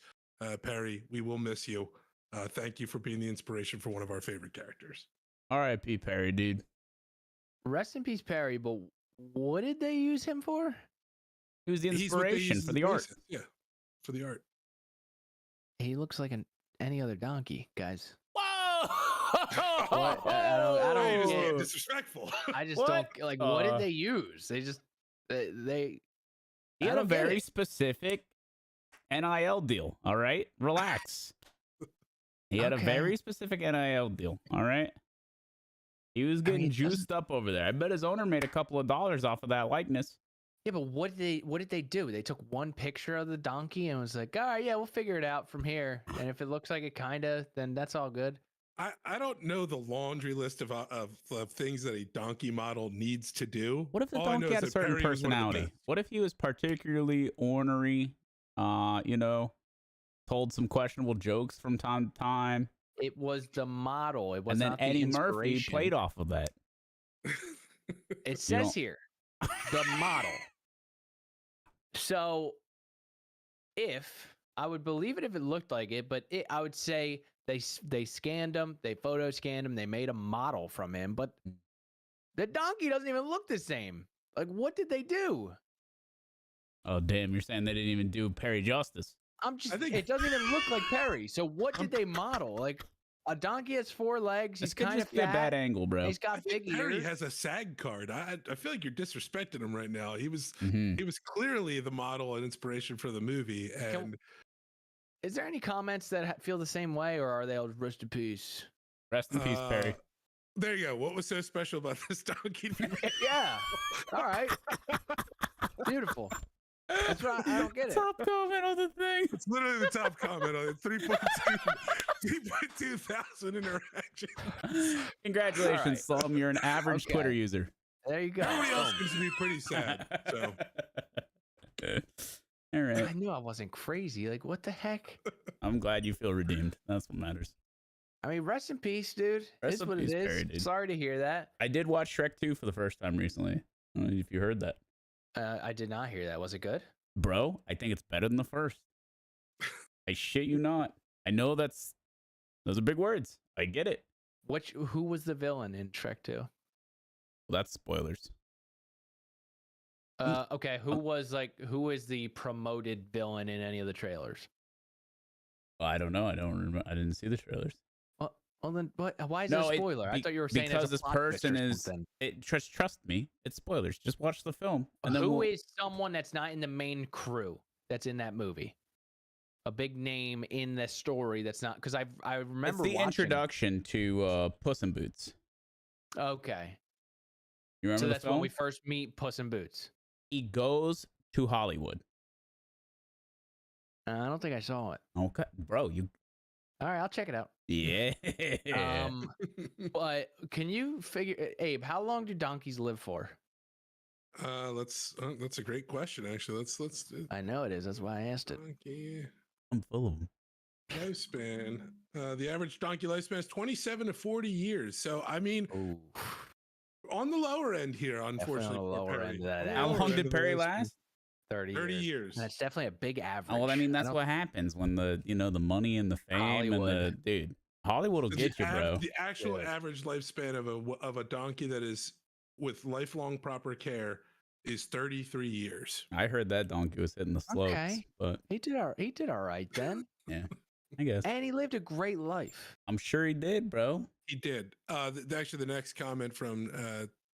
Perry. We will miss you. Thank you for being the inspiration for one of our favorite characters. R.I.P. Perry, dude. Rest in peace, Perry. But what did they use him for? He was the He's what they inspiration use for as the a art. basis. Yeah, for the art. He looks like any other donkey, guys. Whoa! What? I don't He was get being it. disrespectful. I just What? don't like. What did they use? They just they. He I had a don't get very it. specific NIL deal. All right, relax. He had a Okay. very specific NIL deal. All right. He was getting mean, it doesn't- juiced up over there. I bet his owner made a couple of dollars off of that likeness. Yeah, but what did they do? They took one picture of the donkey and was like, all right, yeah, we'll figure it out from here. And if it looks like it kinda, then that's all good. I don't know the laundry list of things that a donkey model needs to do. What if the All I know donkey is had a that certain Perry was one of the personality? best. What if he was particularly ornery? Told some questionable jokes from time to time, It was the model. It was and then not the Eddie Murphy inspiration. played off of that. It says don't- here, the model. So, if I would believe it if it looked like it, but I would say they scanned him, they photo scanned him, they made a model from him, but the donkey doesn't even look the same. Like, what did they do? Oh damn! You're saying they didn't even do Perry justice? It doesn't even look like Perry. So what did they model? Like, a donkey has 4 legs. This He's could kind of just be a fat. bad angle, bro. He's got big Perry ears. has a SAG card. I feel like you're disrespecting him right now. He was Mhm. he was clearly the model and inspiration for the movie. And Is there any comments that feel the same way, or are they all rest in peace? Rest in peace, Perry. There you go. What was so special about this donkey? Yeah. All right. Beautiful. That's right. I don't get it. Top comment on the thing. It's literally the top comment on it. 3.2 thousand interactions. Congratulations, Slum. You're an average Okay. Twitter user. There you go. Everybody else Boom. seems to be pretty sad. So All right. I knew I wasn't crazy. Like, what the heck? I'm glad you feel redeemed. That's what matters. I mean, rest in peace, dude. Rest It's in what peace, it is. Perry, dude. Sorry to hear that. I did watch Shrek 2 for the first time recently. I don't know if you heard that. I did not hear that. Was it good? Bro, I think it's better than the first. I shit you not. I know those are big words. I get it. Who was the villain in Shrek 2? Well, that's spoilers. Okay, who is the promoted villain in any of the trailers? Well, I don't know. I don't remember. I didn't see the trailers. Well then, why is No, it a it- spoiler? I thought you were saying because there's a this plot twist or person is. something. Trust me. It's spoilers. Just watch the film. And then Who is someone that's not in the main crew that's in that movie? A big name in the story that's not, because I remember It's the watching. introduction to Puss in Boots. Okay, You remember so the that's film? when we first meet Puss in Boots. He goes to Hollywood. I don't think I saw it. Okay, bro. All right, I'll check it out. Yeah. But can you figure, Abe? How long do donkeys live for? that's a great question. Actually, let's I know it is. That's why I asked it. donkey I'm full of them. lifespan. The average donkey lifespan is 27 to 40 years. So I mean, Ooh, on the lower end here, definitely unfortunately. on the for lower Perry. end of that. On the How lower long end did of the Perry lifespan. last? 30 30 years. years. That's definitely a big average. Oh, well, I mean, that's don't- what happens when the money and the fame and the Hollywood. dude. Hollywood will The get you, bro. The actual Yeah. average lifespan of a donkey that is with lifelong proper care is 33 years. I heard that donkey was hitting the slopes, Okay. but He did all right then, I guess and he lived a great life. I'm sure he did, bro. He did. Actually, the next comment from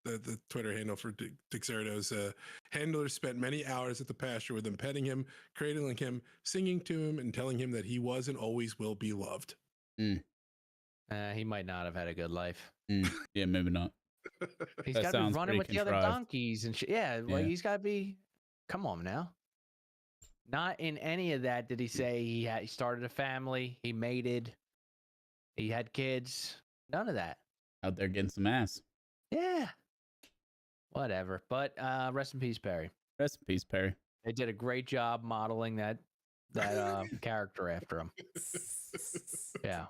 the Twitter handle for Dixerdo's handler spent many hours at the pasture with him, petting him, cradling him, singing to him, and telling him that he was and always will be loved. He might not have had a good life. Yeah, maybe not. He's That got to be sounds running with pretty the other contrived. donkeys and shit. Yeah, like Yeah. he's got to be. Come on now. Not in any of that did he say he started a family, he mated, he had kids. None of that. Out there getting some ass. Yeah. Whatever. But rest in peace, Perry. Rest in peace, Perry. They did a great job modeling that character after him. Yeah.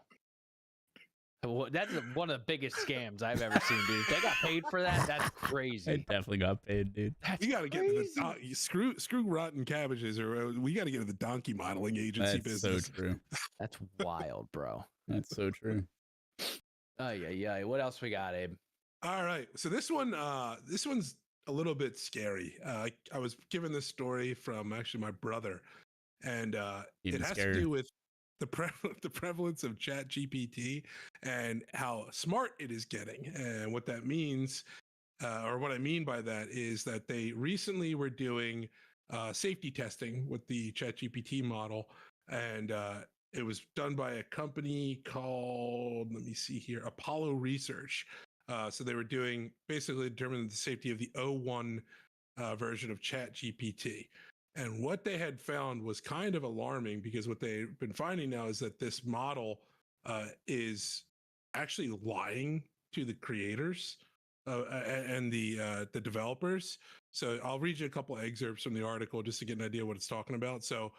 Well, that's one of the biggest scams I've ever seen, dude. If they got paid for that, that's I crazy. definitely got paid, dude. That's We got to get to crazy. the screw rotten cabbages, or we got to get to the donkey modeling agency That's business. so true. That's wild, bro. That's so true. Oh yeah. What else we got, Abe? All right, so this one's a little bit scary. I was given this story from actually my brother, and it Even has scarier. to do with the prevalence of Chat GPT and how smart it is getting. And what that means, or what I mean by that, is that they recently were doing safety testing with the Chat GPT model, and it was done by a company called, let me see here, Apollo Research. So they were doing basically determining the safety of the O1 version of Chat GPT. And what they had found was kind of alarming, because what they've been finding now is that this model is actually lying to the creators and the developers. So I'll read you a couple excerpts from the article just to get an idea what it's talking about. So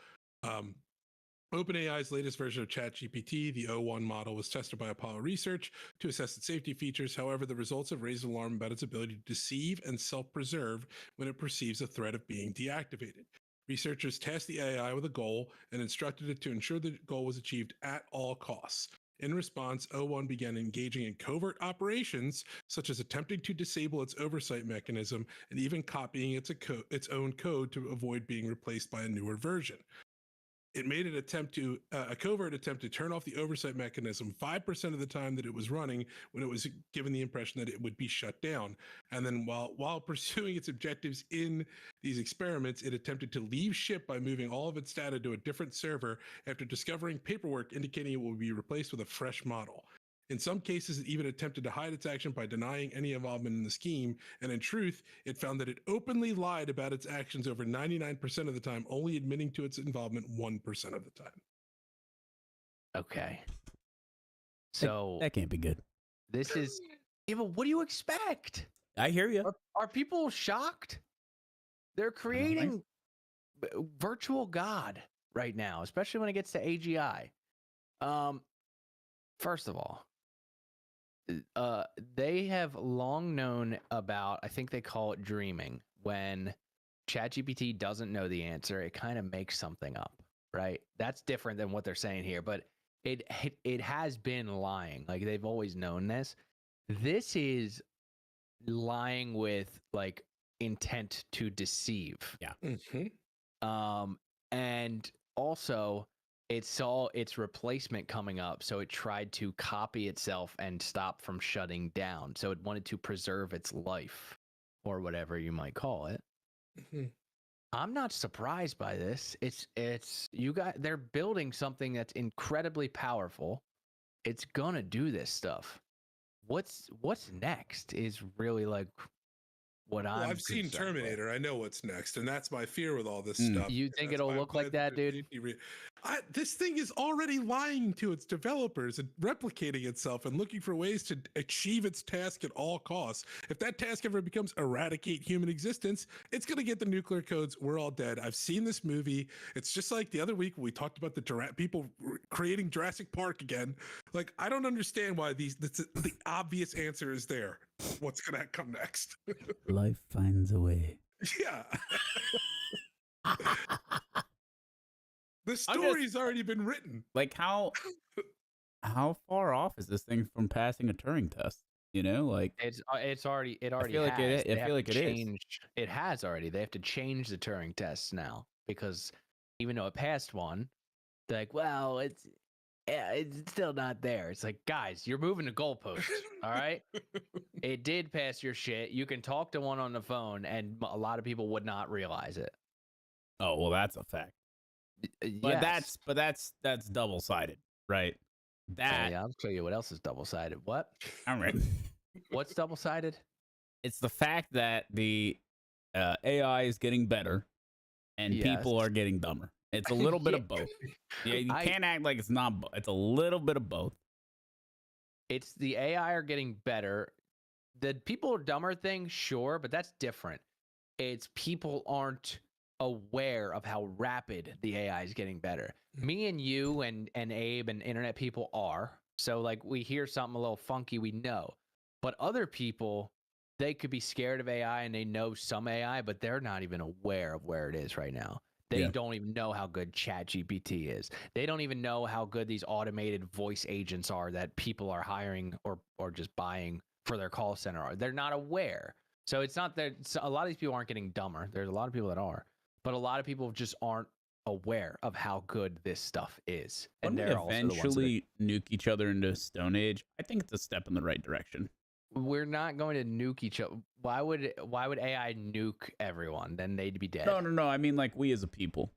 OpenAI's latest version of ChatGPT, the O1 model, was tested by Apollo Research to assess its safety features. However, the results have raised alarm about its ability to deceive and self-preserve when it perceives a threat of being deactivated. Researchers tasked the AI with a goal and instructed it to ensure the goal was achieved at all costs. In response, O1 began engaging in covert operations, such as attempting to disable its oversight mechanism and even copying its own code to avoid being replaced by a newer version. It made an attempt to a covert attempt to turn off the oversight mechanism 5% of the time that it was running, when it was given the impression that it would be shut down. And then while pursuing its objectives in these experiments, it attempted to leave ship by moving all of its data to a different server after discovering paperwork indicating it will be replaced with a fresh model. In some cases, it even attempted to hide its action by denying any involvement in the scheme. And in truth, it found that it openly lied about its actions over 99% of the time, only admitting to its involvement 1% of the time. Okay. So that can't be good. this is, yeah, but what do you expect? I hear you. Are people shocked? They're creating virtual God right now, especially when it gets to AGI. First of all, they have long known about, I think they call it dreaming. When ChatGPT doesn't know the answer, it kind of makes something up, right? That's different than what they're saying here, but it has been lying. Like, they've always known this. This is lying with like intent to deceive. Yeah. Mm-hmm. And also, it saw its replacement coming up, so it tried to copy itself and stop from shutting down. So it wanted to preserve its life, or whatever you might call it. Mm-hmm. I'm not surprised by this. They're building something that's incredibly powerful. It's gonna do this stuff. What's next is really like what I've seen concerned with. Terminator. I know what's next, and that's my fear with all this stuff. You think That's it'll why I'm look like glad that, dude? This thing is already lying to its developers and replicating itself and looking for ways to achieve its task at all costs. If that task ever becomes eradicate human existence, it's going to get the nuclear codes. We're all dead. I've seen this movie. It's just like the other week when we talked about the people creating Jurassic Park again. Like, I don't understand why the obvious answer is there. What's going to come next? Life finds a way. Yeah. The story's already been written. Like, how far off is this thing from passing a Turing test? You know, like, it already I feel like has. I feel like it is. It has already. They have to change the Turing tests now, because even though it passed one, they're like, well, it's still not there. It's like, guys, you're moving the goalposts. All right. It did pass your shit. You can talk to one on the phone, and a lot of people would not realize it. Oh, well, that's a fact. But that's double-sided, right? Yeah, I'll tell you what else is double-sided. What? All right. What's double-sided? It's the fact that the AI is getting better and people are getting dumber. It's a little bit of both. Yeah, you can't act like it's not. It's a little bit of both. It's the AI are getting better. The people are dumber thing, sure, but that's different. It's people aren't aware of how rapid the AI is getting better. Me and you and Abe and internet people are. So, like, we hear something a little funky, we know. But other people, they could be scared of AI and they know some AI, but they're not even aware of where it is right now. They don't even know how good ChatGPT is. They don't even know how good these automated voice agents are that people are hiring or just buying for their call center are. They're not aware. So it's not that a lot of these people aren't getting dumber. There's a lot of people that are, but a lot of people just aren't aware of how good this stuff is, When and we they're also the ones that eventually nuke each other into a Stone Age, I think it's a step in the right direction. we're not going to nuke each other. Why would AI nuke everyone? Then they'd be dead. No. I mean, like, we as a people.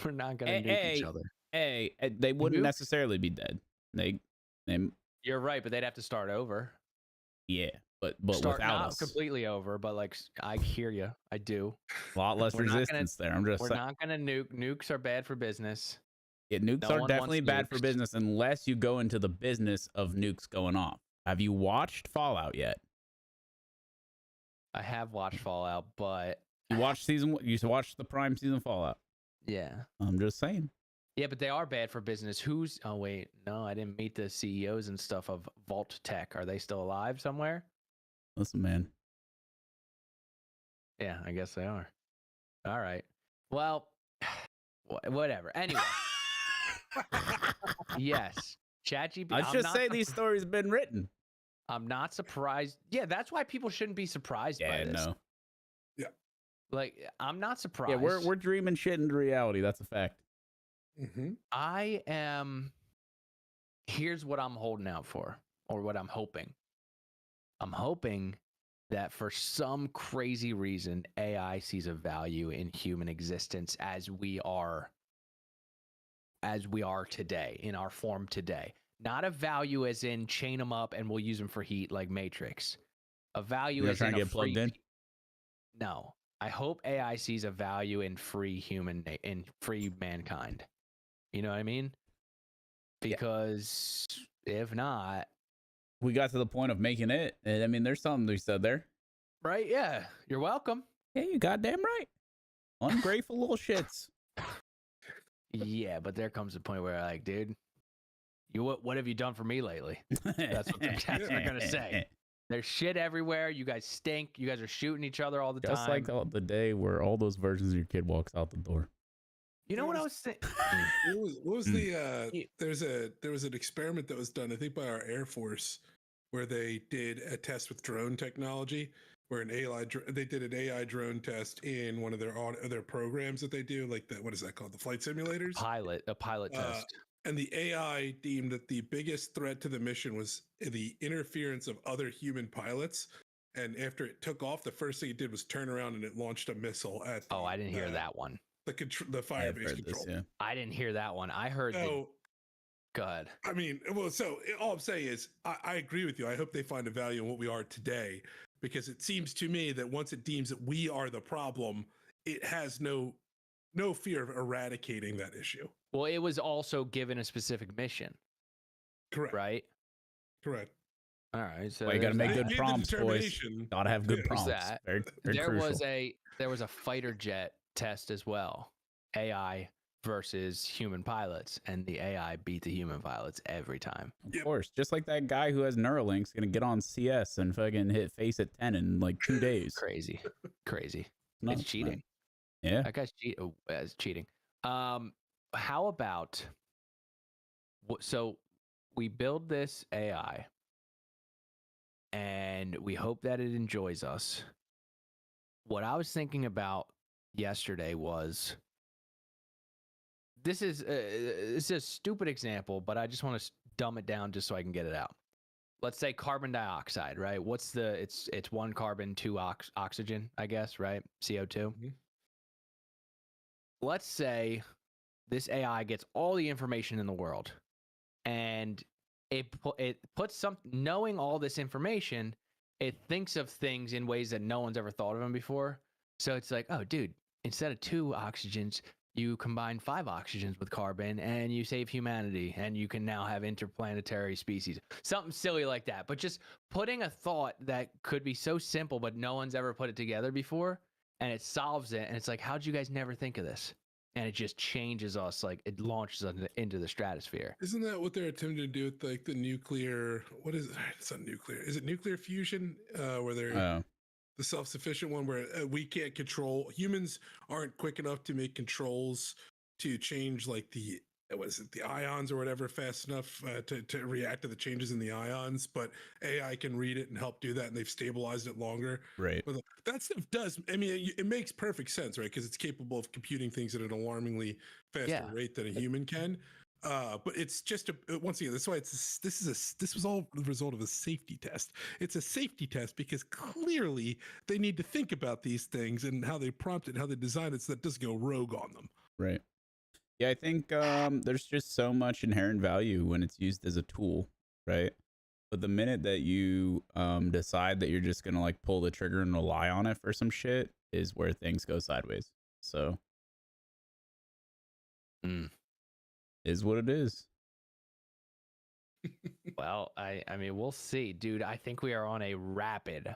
We're not going to nuke each other. They wouldn't Nuke? necessarily be dead. They, You're right, but they'd have to start over. yeah, but Start without not us, completely over, but like I hear you. I do. a lot less We're not gonna- resistance there. I'm just We're saying. not going to nuke. Nukes are bad for business. Yeah, nukes No are one definitely wants bad for nukes. business unless you go into the business of nukes going off. Have you watched Fallout yet? I have watched Fallout, but You watched you watched the Prime season of Fallout. yeah. I'm just saying. Yeah, but they are bad for business. Oh wait, no, I didn't meet the CEOs and stuff of Vault Tech. Are they still alive somewhere? Listen, man. Yeah, I guess they are. All right. Well, whatever. Anyway, yes, ChatGPT. I should say these stories have been written. I'm not surprised. Yeah, that's why people shouldn't be surprised by Yeah, this. no. Like, I'm not surprised. Yeah, we're dreaming shit into reality. That's a fact. Mm-hmm. I am. Here's what I'm holding out for, or what I'm hoping. I'm hoping that for some crazy reason, AI sees a value in human existence as we are today, in our form today. Not a value as in chain them up and we'll use them for heat like Matrix. A value You're as trying in to get plugged in? No. I hope AI sees a value in free free mankind. You know what I mean? Because if not, We got to the point of making it. And I mean, there's something to be said there. right? Yeah, you're welcome. Yeah, you goddamn right. Ungrateful little shits. Yeah, but there comes a point where, like, dude, what have you done for me lately? That's what they're gonna say. There's shit everywhere. You guys stink. You guys are shooting each other all the Just time. like the day where all those versions of your kid walks out the door. You know what I was saying? What was the there was an experiment that was done, I think, by our Air Force, where they did a test with drone technology, where they did an AI drone test in one of their programs that they do, like what is that called, the flight simulators? A pilot test. And the AI deemed that the biggest threat to the mission was the interference of other human pilots. And after it took off, the first thing it did was turn around and it launched a missile at the, I didn't hear that one. The fire-based control. This, yeah. I didn't hear that one. I heard So, Go ahead. I mean, well, so all I'm saying is I agree with you. I hope they find a value in what we are today, because it seems to me that once it deems that we are the problem, it has no fear of eradicating that issue. Well, it was also given a specific mission, Correct. right? Correct. All right. So Well, you gotta there's make that. good prompts, boys. Gotta have good Yeah. prompts. That. Very, very there crucial. was a fighter jet test as well, AI versus human pilots, and the AI beat the human pilots every time. Of course, just like that guy who has Neuralink's gonna get on CS and fucking hit face at 10 in like 2 days. Crazy. Nuts, It's cheating. Man. Yeah. That guy's cheating. How about so we build this AI and we hope that it enjoys us. What I was thinking about yesterday was this is a stupid example, but I just want to dumb it down just so I can get it out. Let's say carbon dioxide, right? It's one carbon, two oxygen, I guess, right? CO2. Mm-hmm. Let's say this AI gets all the information in the world, and it puts knowing all this information, it thinks of things in ways that no one's ever thought of them before. So it's like, oh, dude, instead of 2 oxygens, you combine 5 oxygens with carbon and you save humanity, and you can now have interplanetary species. Something silly like that. But just putting a thought that could be so simple, but no one's ever put it together before, and it solves it. And it's like, how'd you guys never think of this? And it just changes us, like it launches us into the stratosphere. Isn't that what they're attempting to do with like the nuclear? What is it? It's not nuclear. Is it nuclear fusion? Where they're the self-sufficient one, where we can't control, humans aren't quick enough to make controls to change like the was it the ions or whatever fast enough to react to the changes in the ions, but AI can read it and help do that, and they've stabilized it longer. Right. But that stuff does, I mean, it makes perfect sense, right? Because it's capable of computing things at an alarmingly faster rate than a human can. But it's just once again, that's why this was all the result of a safety test. It's a safety test because clearly they need to think about these things and how they prompt it and how they design it so that it doesn't go rogue on them. Right. Yeah, I think there's just so much inherent value when it's used as a tool, right? But the minute that you decide that you're just gonna like pull the trigger and rely on it for some shit is where things go sideways. So is what it is. Well, I mean, we'll see, dude. I think we are on a rapid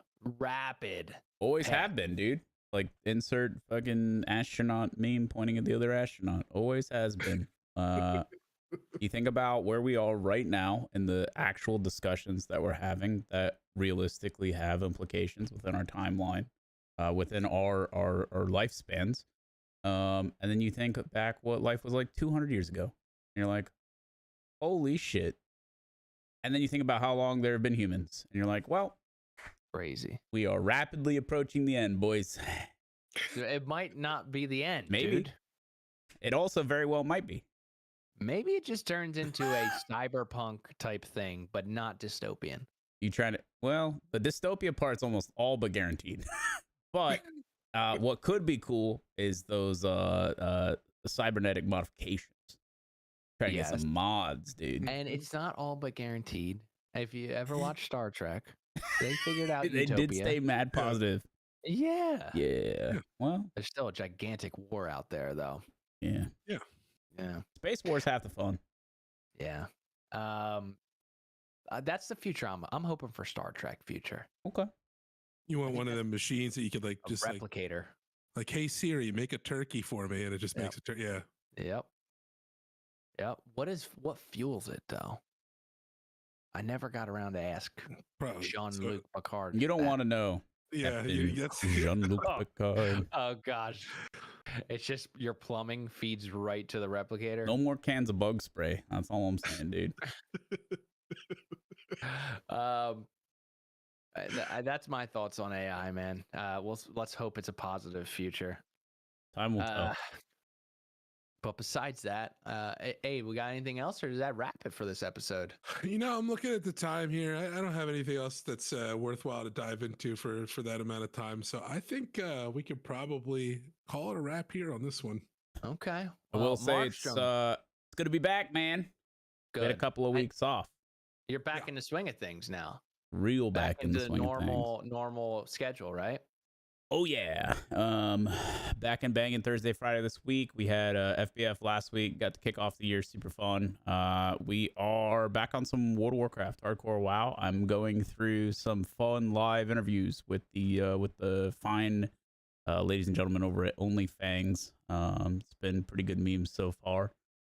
Always path. have been, dude. Like insert fucking astronaut meme pointing at the other astronaut. Always has been. You think about where we are right now and the actual discussions that we're having that realistically have implications within our timeline, within our lifespans. And then you think back what life was like 200 years ago. And you're like, holy shit. And then you think about how long there have been humans. And you're like, well, Crazy. we are rapidly approaching the end, boys. It might not be the end, Maybe. dude. It also very well might be. Maybe it just turns into a cyberpunk type thing, but not dystopian. You trying to, well, the dystopia part's almost all but guaranteed. But what could be cool is those cybernetic modifications. Trying to get some mods, dude. And it's not all but guaranteed. If you ever watch Star Trek, they figured out They Utopia. did stay mad positive. Yeah. Yeah. Well, There's still a gigantic war out there, though. yeah. Yeah. Space War's half the fun. Yeah. That's the future. I'm hoping for Star Trek future. Okay. You want one of them machines that you could like A just replicator. like, hey Siri, make a turkey for me, and it just makes a turkey. Yeah. Yep. What fuels it though? I never got around to ask Probably. Jean-Luc Picard. You don't want to know. Yeah, Captain that's Jean-Luc Picard. Oh gosh. It's just your plumbing feeds right to the replicator. No more cans of bug spray. That's all I'm saying, dude. That's my thoughts on AI, man. Let's hope it's a positive future. Time will tell. But besides that, hey, we got anything else, or does that wrap it for this episode? I'm looking at the time here. I don't have anything else that's worthwhile to dive into for that amount of time. So I think we could probably call it a wrap here on this one. Okay. I will say it's good to be back, man. Good. We had a couple of weeks off. You're back in the swing of things now. Real back in the swing of things. Normal schedule, right? Oh yeah. Back and banging Thursday, Friday this week. We had FBF last week. Got to kick off the year. Super fun. We are back on some World of Warcraft hardcore WoW. I'm going through some fun live interviews with the fine ladies and gentlemen over at OnlyFangs. It's been pretty good memes so far.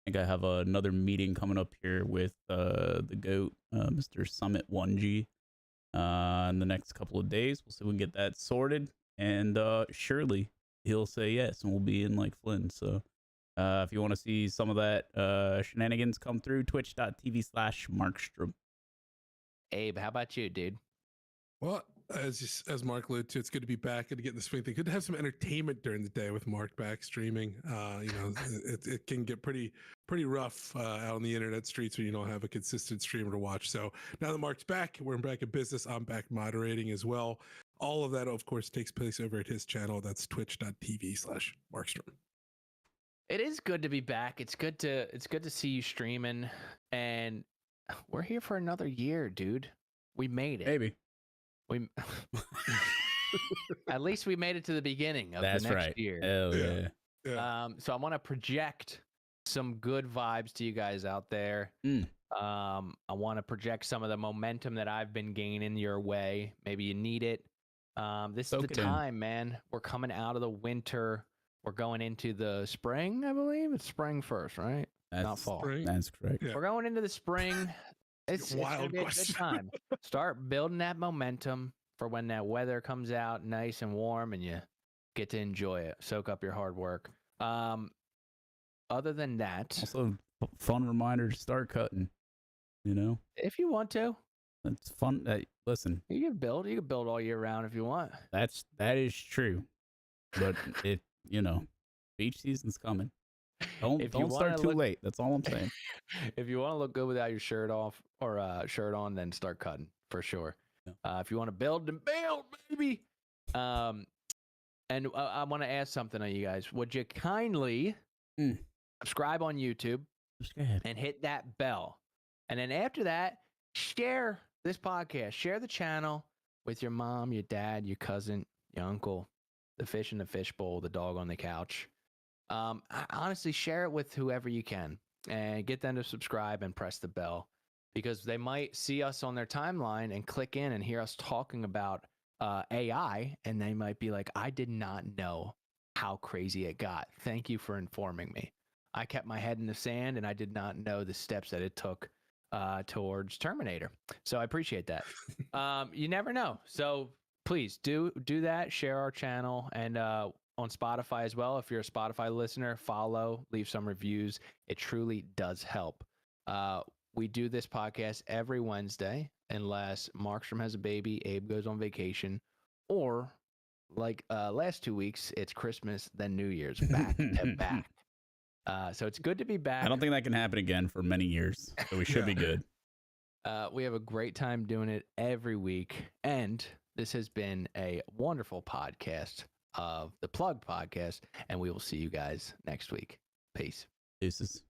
I think I have another meeting coming up here with the GOAT, Mr. Summit 1G, in the next couple of days. We'll see if we can get that sorted. And surely he'll say yes, and we'll be in like Flynn. So if you want to see some of that shenanigans come through, twitch.tv/Markstrom. Abe, how about you, dude? Well, as Mark alluded to, it's good to be back and to get in the swing thing. Good to have some entertainment during the day with Mark back streaming. It can get pretty rough out on the internet streets when you don't have a consistent streamer to watch. So now that Mark's back, we're back in business. I'm back moderating as well. All of that, of course, takes place over at his channel. That's twitch.tv/Markstrom. It is good to be back. It's good to see you streaming, and we're here for another year, dude. We made it. Maybe. At least we made it to the beginning of That's the next right. year. Hell yeah. So I want to project some good vibes to you guys out there. I want to project some of the momentum that I've been gaining your way. Maybe you need it. This is the time, man. We're coming out of the winter. We're going into the spring, I believe. It's spring first, right? Not fall. Spring. That's correct. Yeah. We're going into the spring. It's gonna be a good time. Start building that momentum for when that weather comes out nice and warm and you get to enjoy it. Soak up your hard work. Other than that, Also, fun reminder to start cutting. You know, If you want to, it's fun. Listen, you can build. You can build all year round if you want. that is true, but beach season's coming. Don't start too late. That's all I'm saying. If you want to look good without your shirt off or shirt on, then start cutting for sure. Yeah. If you want to build, then build, baby. And I want to ask something on you guys. Would you kindly subscribe on YouTube and hit that bell? And then after that, share this podcast. Share the channel with your mom, your dad, your cousin, your uncle, the fish in the fishbowl, the dog on the couch. Honestly, share it with whoever you can and get them to subscribe and press the bell, because they might see us on their timeline and click in and hear us talking about AI, and they might be like, I did not know how crazy it got. Thank you for informing me. I kept my head in the sand and I did not know the steps that it took towards Terminator. So I appreciate that. You never know. So please do that. Share our channel, and on Spotify as well. If you're a Spotify listener, follow, leave some reviews. It truly does help. We do this podcast every Wednesday unless Markstrom has a baby, Abe goes on vacation, or like last 2 weeks, it's Christmas, then New Year's, back to back. So it's good to be back. I don't think that can happen again for many years, so we should be good. We have a great time doing it every week, and this has been a wonderful podcast of the Plug Podcast, and we will see you guys next week. Peace. Deuces.